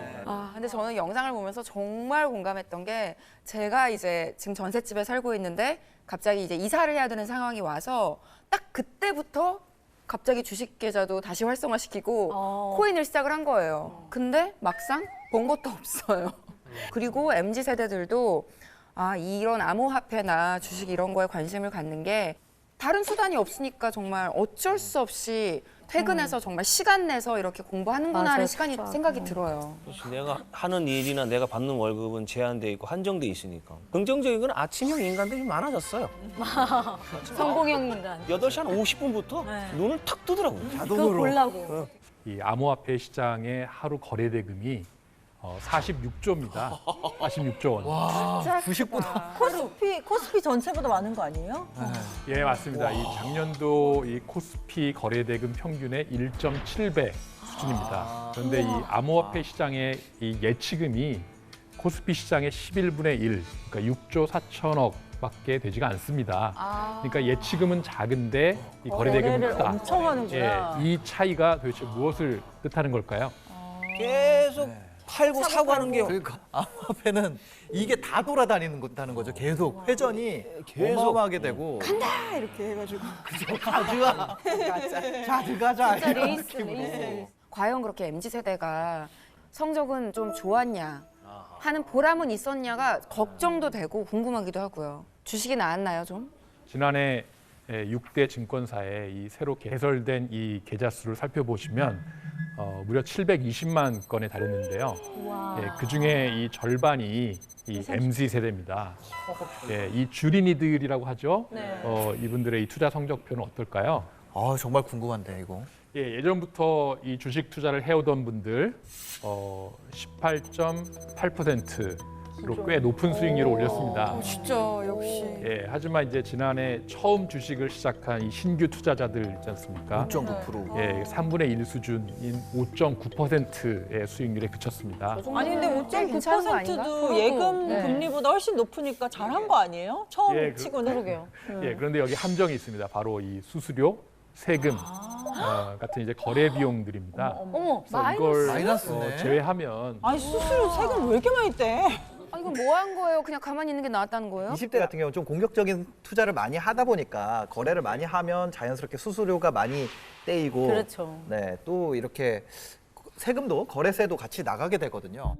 근데 저는 영상을 보면서 정말 공감했던 게 제가 이제 지금 전셋집에 살고 있는데 갑자기 이제 이사를 해야 되는 상황이 와서 딱 그때부터 갑자기 주식 계좌도 다시 활성화시키고 코인을 시작을 한 거예요. 근데 막상 본 것도 없어요. 그리고 MZ 세대들도 이런 암호화폐나 주식 이런 거에 관심을 갖는 게 다른 수단이 없으니까 정말 어쩔 수 없이 퇴근해서 정말 시간 내서 이렇게 공부하는구나 하는 시간이 생각이 들어요. 내가 하는 일이나 내가 받는 월급은 제한돼 있고 한정돼 있으니까. 긍정적인 건 아침형 인간들이 많아졌어요. 성공형 인간. 8시 한 50분부터 눈을 탁 뜨더라고요. 그거 보려고. 이 암호화폐 시장의 하루 거래 대금이 46조입니다. 46조 원. 와, 주식보다. 코스피 전체보다 많은 거 아니에요? 예, 맞습니다. 이 작년도 이 코스피 거래 대금 평균의 1.7배 수준입니다. 그런데 이 암호화폐 시장의 이 예치금이 코스피 시장의 11분의 1, 그러니까 6조 4천억밖에 되지가 않습니다. 그러니까 예치금은 작은데 이 거래 대금은 거래를 크다. 엄청 하는구나. 이 차이가 도대체 무엇을 뜻하는 걸까요? 계속 팔고 사고 하는 게 그러니까 암호화폐는 이게 다 돌아다니는 거죠. 계속 회전이 계속. 어마어마하게 되고. 간다 이렇게 해가지고. 그죠. 가즈아. 자, 들어가자. 진짜 이런 레이스, 느낌으로. 레이스. 과연 그렇게 MZ 세대가 성적은 좀 좋았냐 하는 보람은 있었냐가 걱정도 되고 궁금하기도 하고요. 주식이 나았나요, 좀? 지난해 6대 증권사의 이 새로 개설된 이 계좌 수를 살펴보시면 무려 720만 건에 달했는데요. 그 중에 이 절반이 이 MZ 세대입니다. 이 주린이들이라고 하죠. 이분들의 이 투자 성적표는 어떨까요? 정말 궁금한데 이거. 예전부터 이 주식 투자를 해오던 분들 18.8%로 꽤 높은 수익률을 올렸습니다. 진짜 역시. 하지만 이제 지난해 처음 주식을 시작한 이 신규 투자자들 있지 않습니까? 5.9%. 3분의 1 수준인 5.9%의 수익률에 그쳤습니다. 아니 근데 괜찮은 거 아닌가? 5.9%도 예금 네. 금리보다 훨씬 높으니까 잘한 거 아니에요? 처음 치고는. 그런데 여기 함정이 있습니다. 바로 이 수수료, 세금 같은 이제 거래 비용들입니다. 어머, 그래서 이걸 마이너스네. 제외하면 아니 수수료 세금 왜 이렇게 많이 떼? 이건 뭐 한 거예요? 그냥 가만히 있는 게 나았다는 거예요? 20대 같은 경우는 좀 공격적인 투자를 많이 하다 보니까 거래를 많이 하면 자연스럽게 수수료가 많이 떼이고 그렇죠. 네, 또 이렇게 세금도 거래세도 같이 나가게 되거든요.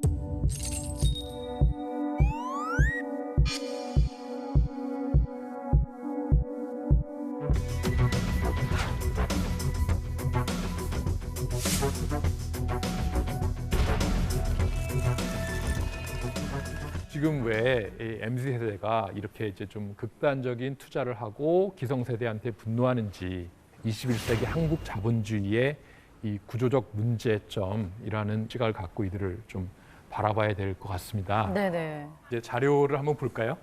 지금 왜 MZ 세대가 이렇게 이제 좀 극단적인 투자를 하고 기성세대한테 분노하는지 21세기 한국 자본주의의 이 구조적 문제점이라는 시각을 갖고 이들을 좀 바라봐야 될 것 같습니다. 네네. 이제 자료를 한번 볼까요?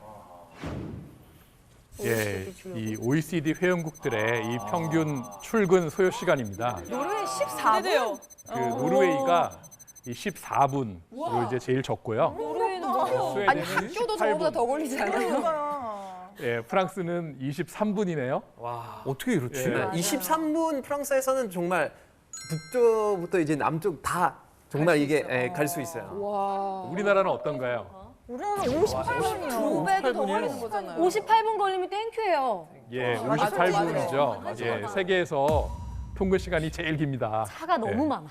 예, 이 OECD 회원국들의 이 평균 출근 소요 시간입니다. 노르웨이 14분? 그 노르웨이가 이 14분으로 이제 제일 적고요. 스웨덴은 아니 학교도 저보다 18분. 더 걸리지 않아요? 예, 프랑스는 23분이네요. 와, 어떻게 이렇지? 예. 23분 프랑스에서는 정말 북쪽부터 이제 남쪽 다 정말 이게 갈 수 있어요. 와. 우리나라는 어떤가요? 우리나라 58분이요. 2배도 더 걸리는 거잖아요. 58분 걸리면 땡큐예요. 예, 맞아, 58분이죠. 맞아. 예, 세계에서 통근 시간이 제일 깁니다. 차가 너무 예. 많아.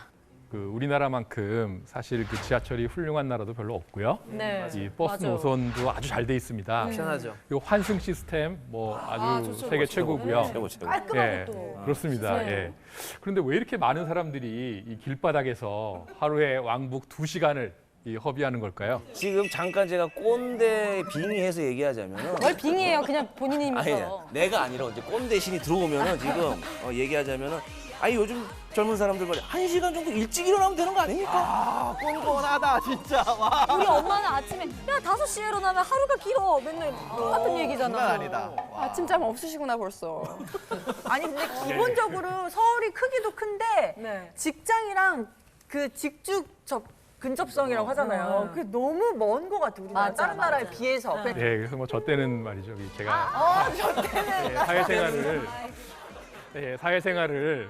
그 우리나라만큼 사실 그 지하철이 훌륭한 나라도 별로 없고요. 네. 이 버스 맞아요. 노선도 아주 잘 돼 있습니다. 편하죠. 이 환승 시스템 뭐 아주 좋죠, 세계 좋죠. 최고고요. 네. 깔끔하고 예, 또. 그렇습니다. 네. 예. 그런데 왜 이렇게 많은 사람들이 이 길바닥에서 하루에 왕복 2시간을 이 허비하는 걸까요? 지금 잠깐 제가 꼰대 빙의해서 얘기하자면은 뭘 빙의해요? 그냥 본인이 아니 믿어. 내가 아니라 이제 꼰대 신이 들어오면은 지금 얘기하자면은 아니 요즘 젊은 사람들 말이야 1시간 정도 일찍 일어나면 되는 거 아닙니까? 아, 꼰꼰하다 진짜. 와. 우리 엄마는 아침에 야 5시에 일어나면 하루가 길어. 맨날 똑같은 얘기잖아. 장난 아니다. 아침잠 없으시구나 벌써. 아니 근데 기본적으로 서울이 크기도 큰데 네. 직장이랑 그 근접성이라고 하잖아요. 그게 너무 먼 것 같아 우리나라 맞아, 다른 나라에 맞아. 비해서. 네, 그래서 뭐 저 때는 말이죠. 제가 저 때는 사회생활을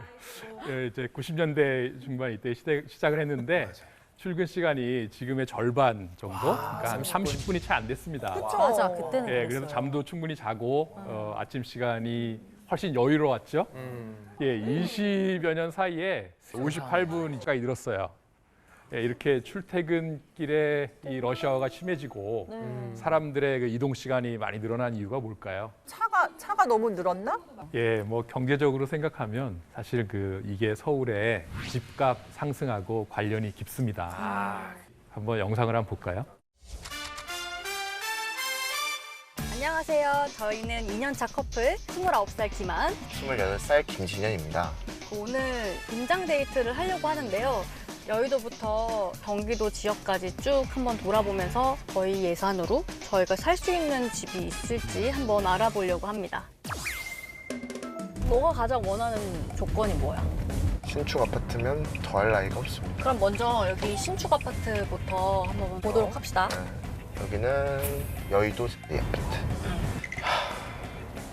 이제 90년대 중반 이때 시작을 했는데 출근 시간이 지금의 절반 정도, 그러니까 한 30분이 채 안 됐습니다. 그쵸? 맞아, 그때는 예, 그래서 그랬어요. 잠도 충분히 자고 아침 시간이 훨씬 여유로웠죠. 예, 20여 년 사이에 58분까지 늘었어요. 예, 이렇게 출퇴근길에 이 러시아가 심해지고 사람들의 그 이동 시간이 많이 늘어난 이유가 뭘까요? 차가 너무 늘었나? 예, 뭐 경제적으로 생각하면 사실 이게 서울의 집값 상승하고 관련이 깊습니다. 한번 영상을 한번 볼까요? 안녕하세요. 저희는 2년차 커플 29살 김한, 28살 김진현입니다. 오늘 임장 데이트를 하려고 하는데요. 여의도부터 경기도 지역까지 쭉 한번 돌아보면서 저희 예산으로 저희가 살 수 있는 집이 있을지 한번 알아보려고 합니다. 너가 가장 원하는 조건이 뭐야? 신축 아파트면 더할 나위가 없습니다. 그럼 먼저 여기 신축 아파트부터 한번 보도록 합시다. 여기는 여의도 세대 아파트.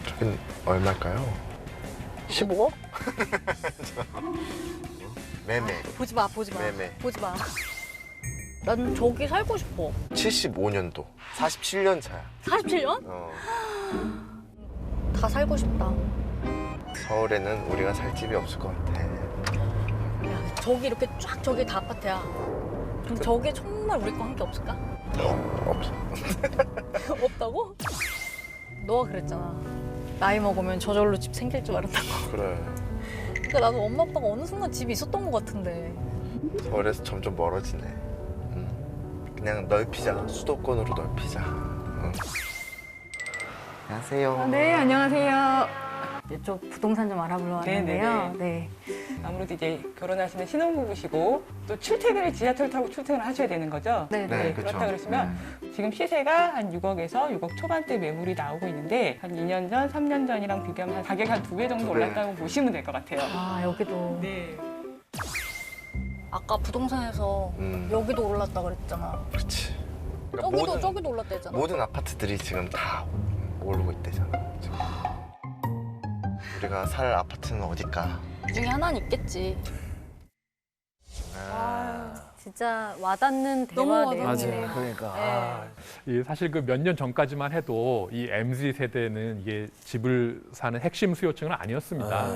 저긴 얼마일까요? 15억? 매매. 보지 마, 보지 마. 매매. 보지 마. 난 저기 살고 싶어. 75년도. 47년 차야. 47년? 다 살고 싶다. 서울에는 우리가 살 집이 없을 것 같아. 저기 이렇게 쫙 저기 다 아파트야. 그럼 저게 정말 우리 거 한 게 없을까? 없어. 없다고? 너가 그랬잖아. 나이 먹으면 저절로 집 생길 줄 알았다고. 그래. 근데 나도 엄마 아빠가 어느 순간 집이 있었던 것 같은데. 서울에서 점점 멀어지네. 그냥 넓히자. 수도권으로 넓히자. 안녕하세요. 네, 안녕하세요. 이쪽 부동산 좀 알아보러 왔는데요. 네. 아무래도 이제 결혼하시는 신혼부부시고 또 출퇴근을 지하철 타고 출퇴근을 하셔야 되는 거죠. 네, 네, 그쵸. 그렇다 그러시면 지금 시세가 한 6억에서 6억 초반대 매물이 나오고 있는데 한 2년 전, 3년 전이랑 비교하면 가격이 한 2배 정도 2배. 올랐다고 보시면 될 것 같아요. 아, 여기도. 네. 아까 부동산에서 여기도 올랐다 그랬잖아. 그렇지. 저기도 올랐다 했잖아. 모든 아파트들이 지금 다 오르고 있대잖아. 지금. 우리가 살 아파트는 어딜까? 그 중에 하나는 있겠지. 진짜 와닿는 대화 내용이네요. 그러니까. 이 사실 그 몇 년 전까지만 해도 이 MZ 세대는 이게 집을 사는 핵심 수요층은 아니었습니다.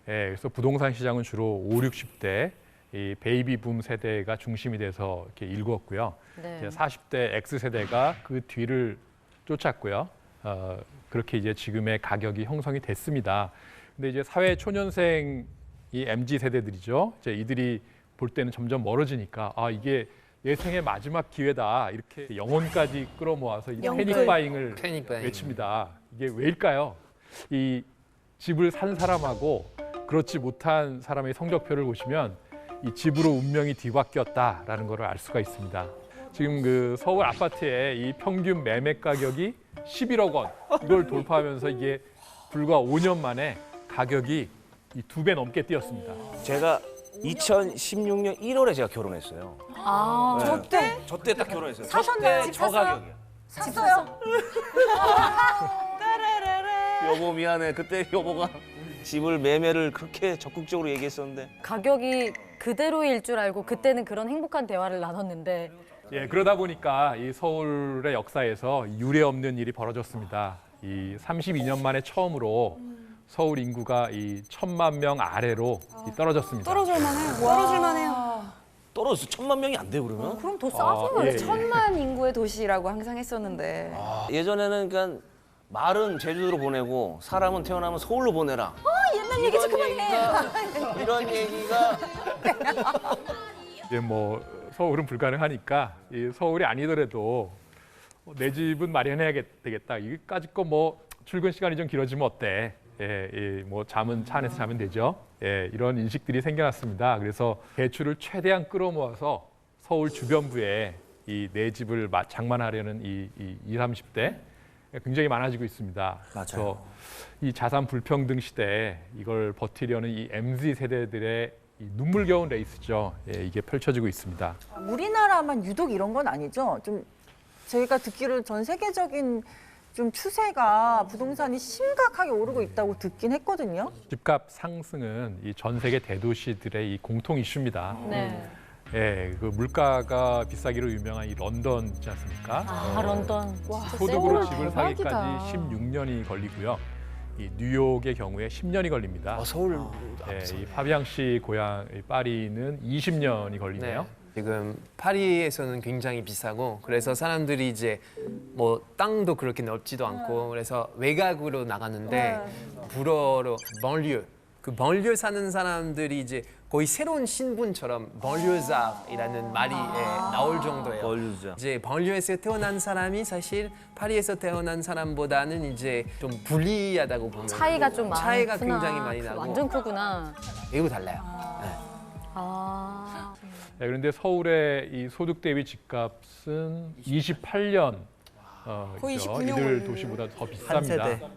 예, 그래서 부동산 시장은 주로 5, 60대 이 베이비 붐 세대가 중심이 돼서 이렇게 일구었고요. 네. 이제 40대 X 세대가 그 뒤를 쫓았고요. 그렇게 이제 지금의 가격이 형성이 됐습니다. 근데 이제 사회 초년생 이 MZ 세대들이죠. 이제 이들이 볼 때는 점점 멀어지니까 이게 내 생의 마지막 기회다 이렇게 영혼까지 끌어모아서 이 패닉바잉을 외칩니다. 이게 왜일까요? 이 집을 산 사람하고 그렇지 못한 사람의 성적표를 보시면 이 집으로 운명이 뒤바뀌었다라는 것을 알 수가 있습니다. 지금 그 서울 아파트의 이 평균 매매 가격이 11억 원 이걸 돌파하면서 이게 불과 5년 만에 가격이 이 2배 넘게 뛰었습니다. 제가 2016년 1월에 제가 결혼했어요. 네. 저 때 딱 결혼했어요. 사셨나요? 저 때 저 가격이야. 샀어요? 여보 미안해. 그때 여보가 집을 매매를 그렇게 적극적으로 얘기했었는데 가격이 그대로일 줄 알고 그때는 그런 행복한 대화를 나눴는데 예, 그러다 보니까 이 서울의 역사에서 유례 없는 일이 벌어졌습니다. 이 32년 만에 처음으로 서울 인구가 이 1,000만 명 아래로 떨어졌습니다. 떨어질만해요. 떨어졌어. 1,000만 명이 안 돼 그러면? 그럼 더 싸져요. 예, 예. 1,000만 인구의 도시라고 항상 했었는데. 예전에는 그러니까 말은 제주도로 보내고 사람은 태어나면 서울로 보내라. 옛날 얘기 좀 그만해. 이런 얘기가 이제 뭐 서울은 불가능하니까 이 서울이 아니더라도 내 집은 마련해야 되겠다. 이까짓 거 뭐 출근 시간이 좀 길어지면 어때? 뭐 잠은 차 안에서 자면 되죠. 이런 인식들이 생겨났습니다. 그래서 대출을 최대한 끌어모아서 서울 주변부에 이 내 집을 장만하려는 이 20, 30대 굉장히 많아지고 있습니다. 그래서 이 자산 불평등 시대에 이걸 버티려는 이 MZ 세대들의 이 눈물겨운 레이스죠. 이게 펼쳐지고 있습니다. 우리나라만 유독 이런 건 아니죠. 좀 저희가 듣기로 전 세계적인 좀 추세가 부동산이 심각하게 오르고 있다고 듣긴 했거든요. 집값 상승은 이 전 세계 대도시들의 이 공통 이슈입니다. 네. 그 물가가 비싸기로 유명한 이 런던 있지 않습니까? 런던. 소득으로 세월아, 집을 대박이다. 사기까지 16년이 걸리고요. 이 뉴욕의 경우에 10년이 걸립니다. 서울 이 파비앙 씨 고향 이 파리는 20년이 걸리네요. 지금 파리에서는 굉장히 비싸고 그래서 사람들이 이제 뭐 땅도 그렇게 넓지도 않고 그래서 외곽으로 나가는데 불어로 banlieue 그 banlieue 사는 사람들이 이제 거의 새로운 신분처럼 banlieusard이라는 말이 나올 정도예요. 이제 banlieus에서 태어난 사람이 사실 파리에서 태어난 사람보다는 이제 좀 불리하다고 보면 차이가 좀 많구나. 차이가 굉장히 많이 나고 완전 크구나. 매우 달라요. 그런데 서울의 이 소득 대비 집값은 28년 거의 그죠? 29년 이들 도시보다 더 비쌉니다.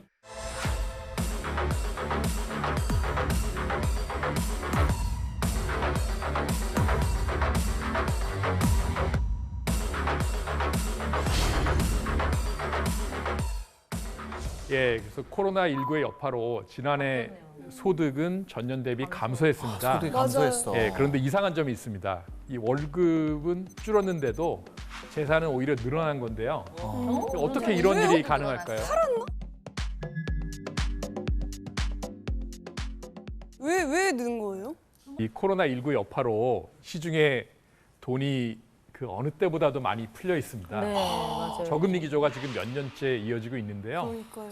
그래서 코로나19의 여파로 지난해 소득은 전년 대비 감소했습니다. 소득이 감소했어. 그런데 이상한 점이 있습니다. 이 월급은 줄었는데도 재산은 오히려 늘어난 건데요. 어떻게 이런 일이 가능할까요? 왜 는 거예요? 이 코로나19 여파로 시중에 돈이 그 어느 때보다도 많이 풀려 있습니다. 네, 맞아요. 저금리 기조가 지금 몇 년째 이어지고 있는데요. 그러니까요.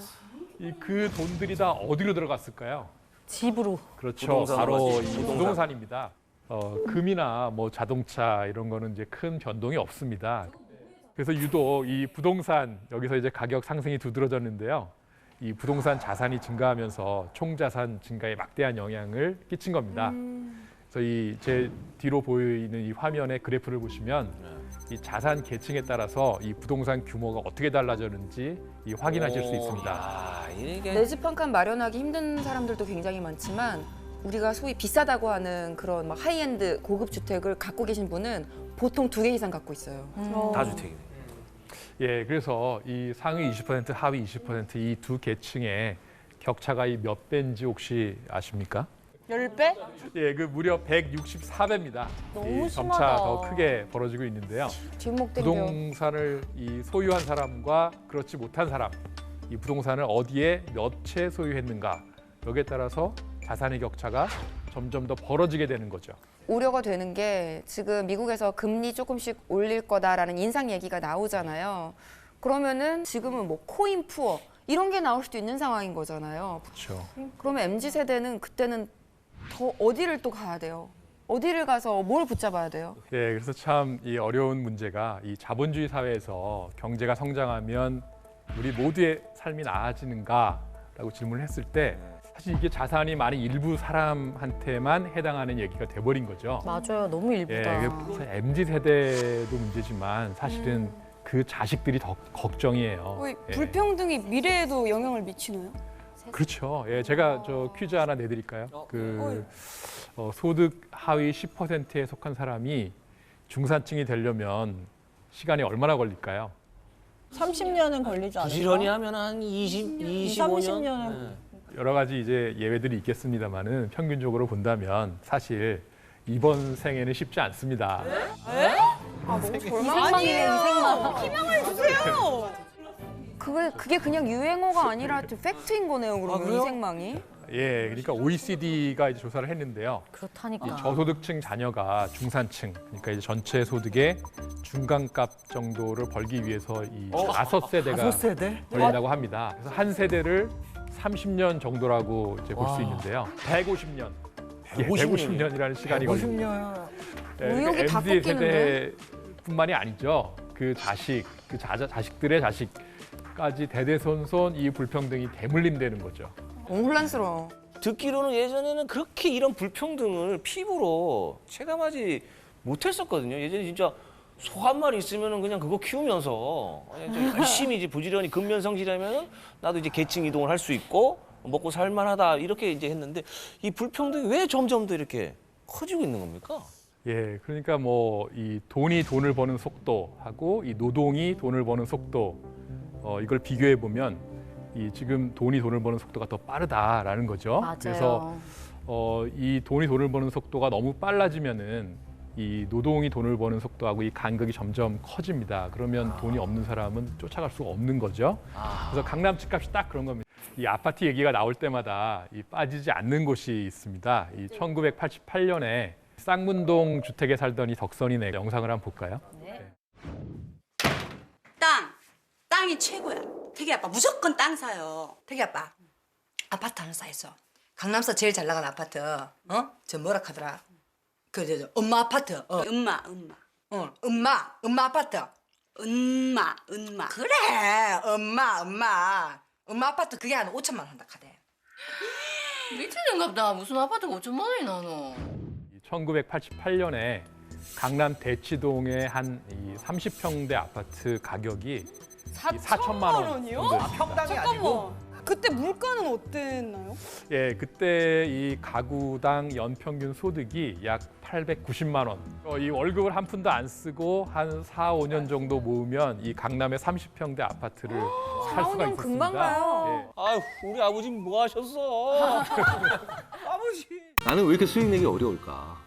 그 돈들이 다 어디로 들어갔을까요? 집으로. 그렇죠. 부동산 바로 맞지, 이 부동산. 부동산입니다. 금이나 뭐 자동차 이런 거는 이제 큰 변동이 없습니다. 그래서 유독 이 부동산 여기서 이제 가격 상승이 두드러졌는데요. 이 부동산 자산이 증가하면서 총 자산 증가에 막대한 영향을 끼친 겁니다. 그래서 이 제 뒤로 보이는 이 화면의 그래프를 보시면 이 자산 계층에 따라서 이 부동산 규모가 어떻게 달라졌는지 이 확인하실 수 있습니다. 내 집 한 칸 마련하기 힘든 사람들도 굉장히 많지만 우리가 소위 비싸다고 하는 그런 막 하이엔드 고급 주택을 갖고 계신 분은 보통 2개 이상 갖고 있어요. 다주택이네. 그래서 이 상위 20%, 하위 20% 이 두 계층의 격차가 이 몇 배인지 혹시 아십니까? 10배? 그 무려 164배입니다. 너무 점차 심하다. 더 크게 벌어지고 있는데요. 뒷목 땡겨. 부동산을 이 소유한 사람과 그렇지 못한 사람, 이 부동산을 어디에 몇 채 소유했는가 여기에 따라서 자산의 격차가 점점 더 벌어지게 되는 거죠. 우려가 되는 게 지금 미국에서 금리 조금씩 올릴 거다라는 인상 얘기가 나오잖아요. 그러면은 지금은 뭐 코인 푸어 이런 게 나올 수도 있는 상황인 거잖아요. 그렇죠. 그러면 MZ 세대는 그때는 더 어디를 또 가야 돼요? 어디를 가서 뭘 붙잡아야 돼요? 예, 그래서 참 이 어려운 문제가 이 자본주의 사회에서 경제가 성장하면 우리 모두의 삶이 나아지는가라고 질문을 했을 때 사실 이게 자산이 많은 일부 사람한테만 해당하는 얘기가 돼버린 거죠. 맞아요. 너무 일부다. 예, 사실 MZ 세대도 문제지만 사실은 그 자식들이 더 걱정이에요. 예. 불평등이 미래에도 영향을 미치나요? 그렇죠. 예, 제가 저 퀴즈 하나 내드릴까요? 소득 하위 10%에 속한 사람이 중산층이 되려면 시간이 얼마나 걸릴까요? 30년은 걸리지 않을까? 부지런히 하면 한 25년? 30년은. 여러 가지 이제 예외들이 있겠습니다만은 평균적으로 본다면 사실 이번 생에는 쉽지 않습니다. 아, 너무 희망이네요, 희망. 희망을 주세요. 그게 그냥 유행어가 아니라 팩트인 거네요. 그러면 이 생망이. 예, 그러니까 OECD가 이제 조사를 했는데요. 그렇다니까. 이 저소득층 자녀가 중산층, 그러니까 이제 전체 소득의 중간값 정도를 벌기 위해서 이 5세대가 5세대? 걸린다고 합니다. 그래서 한 세대를 30년 정도라고 이제 볼 수 와. 있는데요. 150년. 150 년. 150년이라는 시간이 150 걸립니다. 년. 의욕이 다 MZ 꺾이는데? 세대뿐만이 아니죠. 그 자식, 그 자식들의 자식까지 대대손손 이 불평등이 대물림되는 거죠. 너무 혼란스러워. 듣기로는 예전에는 그렇게 이런 불평등을 피부로 체감하지 못했었거든요. 예전에 진짜 소 한 마리 있으면은 그냥 그거 키우면서 열심히 이제 부지런히 근면성실하면은 나도 이제 계층 이동을 할 수 있고 먹고 살만하다 이렇게 이제 했는데 이 불평등이 왜 점점 더 이렇게 커지고 있는 겁니까? 예, 그러니까 뭐 이 돈이 돈을 버는 속도하고 이 노동이 돈을 버는 속도 이걸 비교해 보면 이 지금 돈이 돈을 버는 속도가 더 빠르다라는 거죠. 맞아요. 그래서 이 돈이 돈을 버는 속도가 너무 빨라지면은 이 노동이 돈을 버는 속도하고 이 간극이 점점 커집니다. 그러면 돈이 없는 사람은 쫓아갈 수가 없는 거죠. 그래서 강남 집값이 딱 그런 겁니다. 이 아파트 얘기가 나올 때마다 이 빠지지 않는 곳이 있습니다. 이 1988년에 쌍문동 주택에 살던 이 덕선이네 영상을 한번 볼까요? 땅이 최고야. 태기 아빠 무조건 땅 사요. 태기 아빠 아파트 하나 사있어. 강남서 제일 잘 나가는 아파트. 저 뭐라 하더라. 저 엄마 아파트. 엄마 아파트. 엄마. 그래 엄마 아파트 그게 한 5천만 원 한다 카대. 미친년갑다. 무슨 아파트가 5천만 원이 나노. 1988년에 강남 대치동의 한 30평대 아파트 가격이 4천만 원이요? 평당이 잠깐만. 그때 물가는 어땠나요? 예, 그때 이 가구당 연평균 소득이 약 890만 원. 이 월급을 한 푼도 안 쓰고 한 4, 5년 정도 모으면 이 강남의 30평대 아파트를 살 수가 4, 5년 있었습니다. 금방 가요. 아유, 우리 아버지 뭐 하셨어? 아버지. 나는 왜 이렇게 수익 내기 어려울까?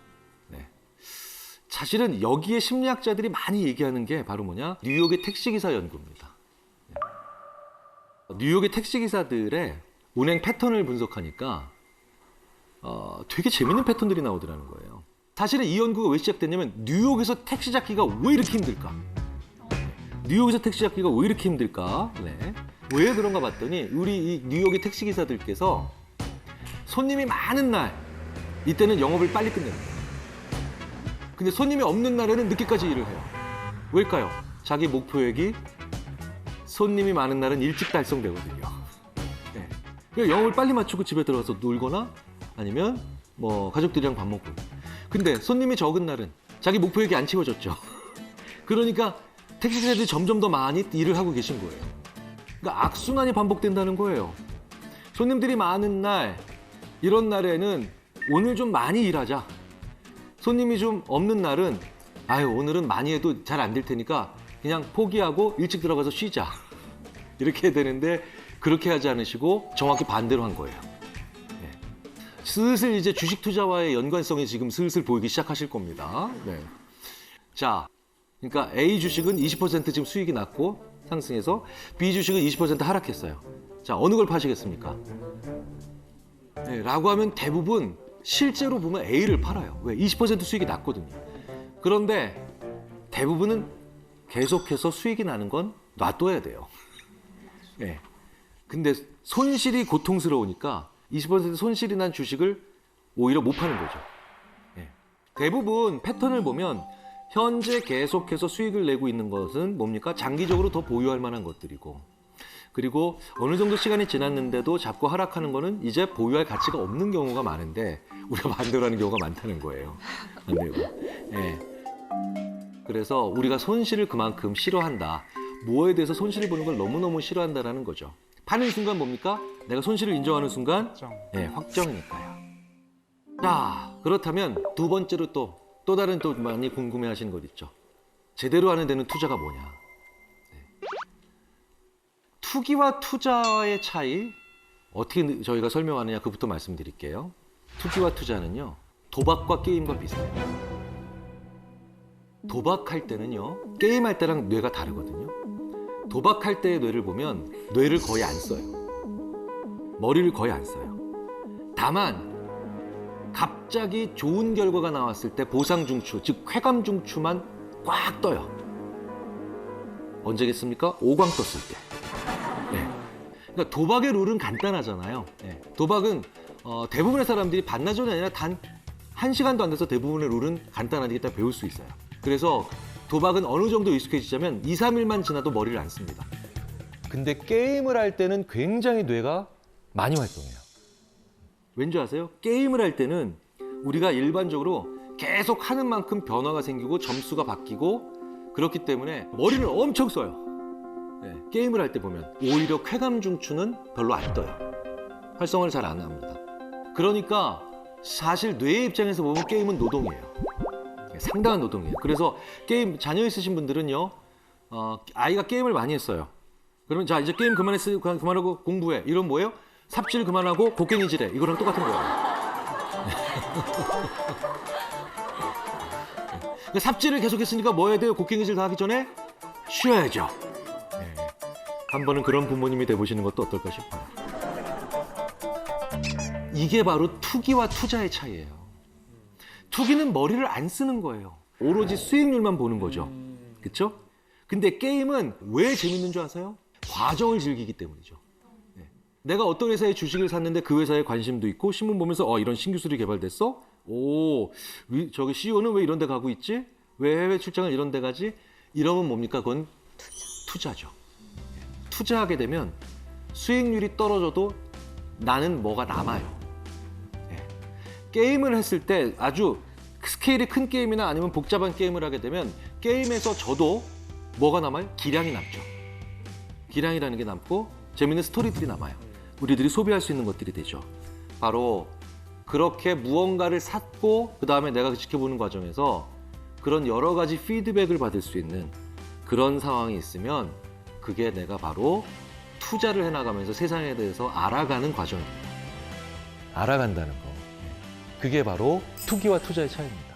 네. 사실은 여기에 심리학자들이 많이 얘기하는 게 바로 뭐냐? 뉴욕의 택시기사 연구입니다. 뉴욕의 택시기사들의 운행 패턴을 분석하니까 되게 재밌는 패턴들이 나오더라는 거예요. 사실은 이 연구가 왜 시작됐냐면 뉴욕에서 택시 잡기가 왜 이렇게 힘들까? 뉴욕에서 택시 잡기가 왜 이렇게 힘들까? 네. 왜 그런가 봤더니 우리 이 뉴욕의 택시기사들께서 손님이 많은 날 이때는 영업을 빨리 끝냅니다. 근데 손님이 없는 날에는 늦게까지 일을 해요. 왜일까요? 자기 목표액이 손님이 많은 날은 일찍 달성되거든요. 네. 그러니까 영업을 빨리 마치고 집에 들어가서 놀거나 아니면 뭐 가족들이랑 밥 먹고. 근데 손님이 적은 날은 자기 목표액이 안 채워졌죠. 그러니까 택시기사들이 점점 더 많이 일을 하고 계신 거예요. 그러니까 악순환이 반복된다는 거예요. 손님들이 많은 날, 이런 날에는 오늘 좀 많이 일하자. 손님이 좀 없는 날은 아유 오늘은 많이 해도 잘 안 될 테니까 그냥 포기하고 일찍 들어가서 쉬자. 이렇게 되는데 그렇게 하지 않으시고 정확히 반대로 한 거예요. 네. 슬슬 이제 주식 투자와의 연관성이 지금 슬슬 보이기 시작하실 겁니다. 네. 자, 그러니까 A 주식은 20% 지금 수익이 났고 상승해서 B 주식은 20% 하락했어요. 자, 어느 걸 파시겠습니까? 네, 라고 하면 대부분 실제로 보면 A를 팔아요. 왜? 20% 수익이 났거든요. 그런데 대부분은 계속해서 수익이 나는 건 놔둬야 돼요. 예. 근데 손실이 고통스러우니까 20% 손실이 난 주식을 오히려 못 파는 거죠. 예. 대부분 패턴을 보면 현재 계속해서 수익을 내고 있는 것은 뭡니까? 장기적으로 더 보유할 만한 것들이고, 그리고 어느 정도 시간이 지났는데도 잡고 하락하는 거는 이제 보유할 가치가 없는 경우가 많은데 우리가 반대로 하는 경우가 많다는 거예요. 반대로. 예. 그래서 우리가 손실을 그만큼 싫어한다. 뭐에 대해서 손실을 보는 걸 너무너무 싫어한다라는 거죠. 파는 순간 뭡니까? 내가 손실을 인정하는 순간 예, 확정이니까요. 자, 그렇다면 두 번째로 또 다른 또 많이 궁금해하시는 것 있죠. 제대로 하는 데는 투자가 뭐냐? 네. 투기와 투자의 차이 어떻게 저희가 설명하느냐 그부터 말씀드릴게요. 투기와 투자는요, 도박과 게임과 비슷해요. 도박할 때는요, 게임할 때랑 뇌가 다르거든요. 도박할 때의 뇌를 보면 뇌를 거의 안 써요. 머리를 거의 안 써요. 다만 갑자기 좋은 결과가 나왔을 때 보상 중추, 즉 쾌감 중추만 꽉 떠요. 언제겠습니까? 오광 떴을 때. 네. 그러니까 도박의 룰은 간단하잖아요. 네. 도박은 대부분의 사람들이 반나절이 아니라 단 1시간도 안 돼서 대부분의 룰은 간단하게 일단 배울 수 있어요. 그래서 도박은 어느 정도 익숙해지자면 2, 3일만 지나도 머리를 안 씁니다. 근데 게임을 할 때는 굉장히 뇌가 많이 활동해요. 왠지 아세요? 게임을 할 때는 우리가 일반적으로 계속 하는 만큼 변화가 생기고 점수가 바뀌고 그렇기 때문에 머리를 엄청 써요. 네, 게임을 할 때 보면 오히려 쾌감 중추는 별로 안 떠요. 활성화를 잘 안 합니다. 그러니까 사실 뇌의 입장에서 보면 게임은 노동이에요. 상당한 노동이에요. 그래서 게임 자녀 있으신 분들은요, 아이가 게임을 많이 했어요. 그러면 자 이제 게임 그만하고 공부해. 이런 뭐예요? 삽질 그만하고 곡괭이질해. 이거랑 똑같은 거예요. 그러니까 삽질을 계속했으니까 뭐 해야 돼요? 곡괭이질 다 하기 전에 쉬어야죠. 네. 한 번은 그런 부모님이 돼보시는 것도 어떨까 싶어요. 이게 바로 투기와 투자의 차이예요. 투기는 머리를 안 쓰는 거예요. 오로지 수익률만 보는 거죠. 그렇죠? 근데 게임은 왜 재밌는 줄 아세요? 과정을 즐기기 때문이죠. 네. 내가 어떤 회사의 주식을 샀는데 그 회사에 관심도 있고 신문 보면서 이런 신기술이 개발됐어? 오, 저기 CEO는 왜 이런 데 가고 있지? 왜 해외 출장을 이런 데 가지? 이러면 뭡니까? 그건 투자죠. 네. 투자하게 되면 수익률이 떨어져도 나는 뭐가 남아요. 게임을 했을 때 아주 스케일이 큰 게임이나 아니면 복잡한 게임을 하게 되면 게임에서 저도 뭐가 남아요? 기량이 남죠. 기량이라는 게 남고 재밌는 스토리들이 남아요. 우리들이 소비할 수 있는 것들이 되죠. 바로 그렇게 무언가를 샀고 그 다음에 내가 지켜보는 과정에서 그런 여러 가지 피드백을 받을 수 있는 그런 상황이 있으면 그게 내가 바로 투자를 해나가면서 세상에 대해서 알아가는 과정입니다. 알아간다는 거. 그게 바로 투기와 투자의 차이입니다.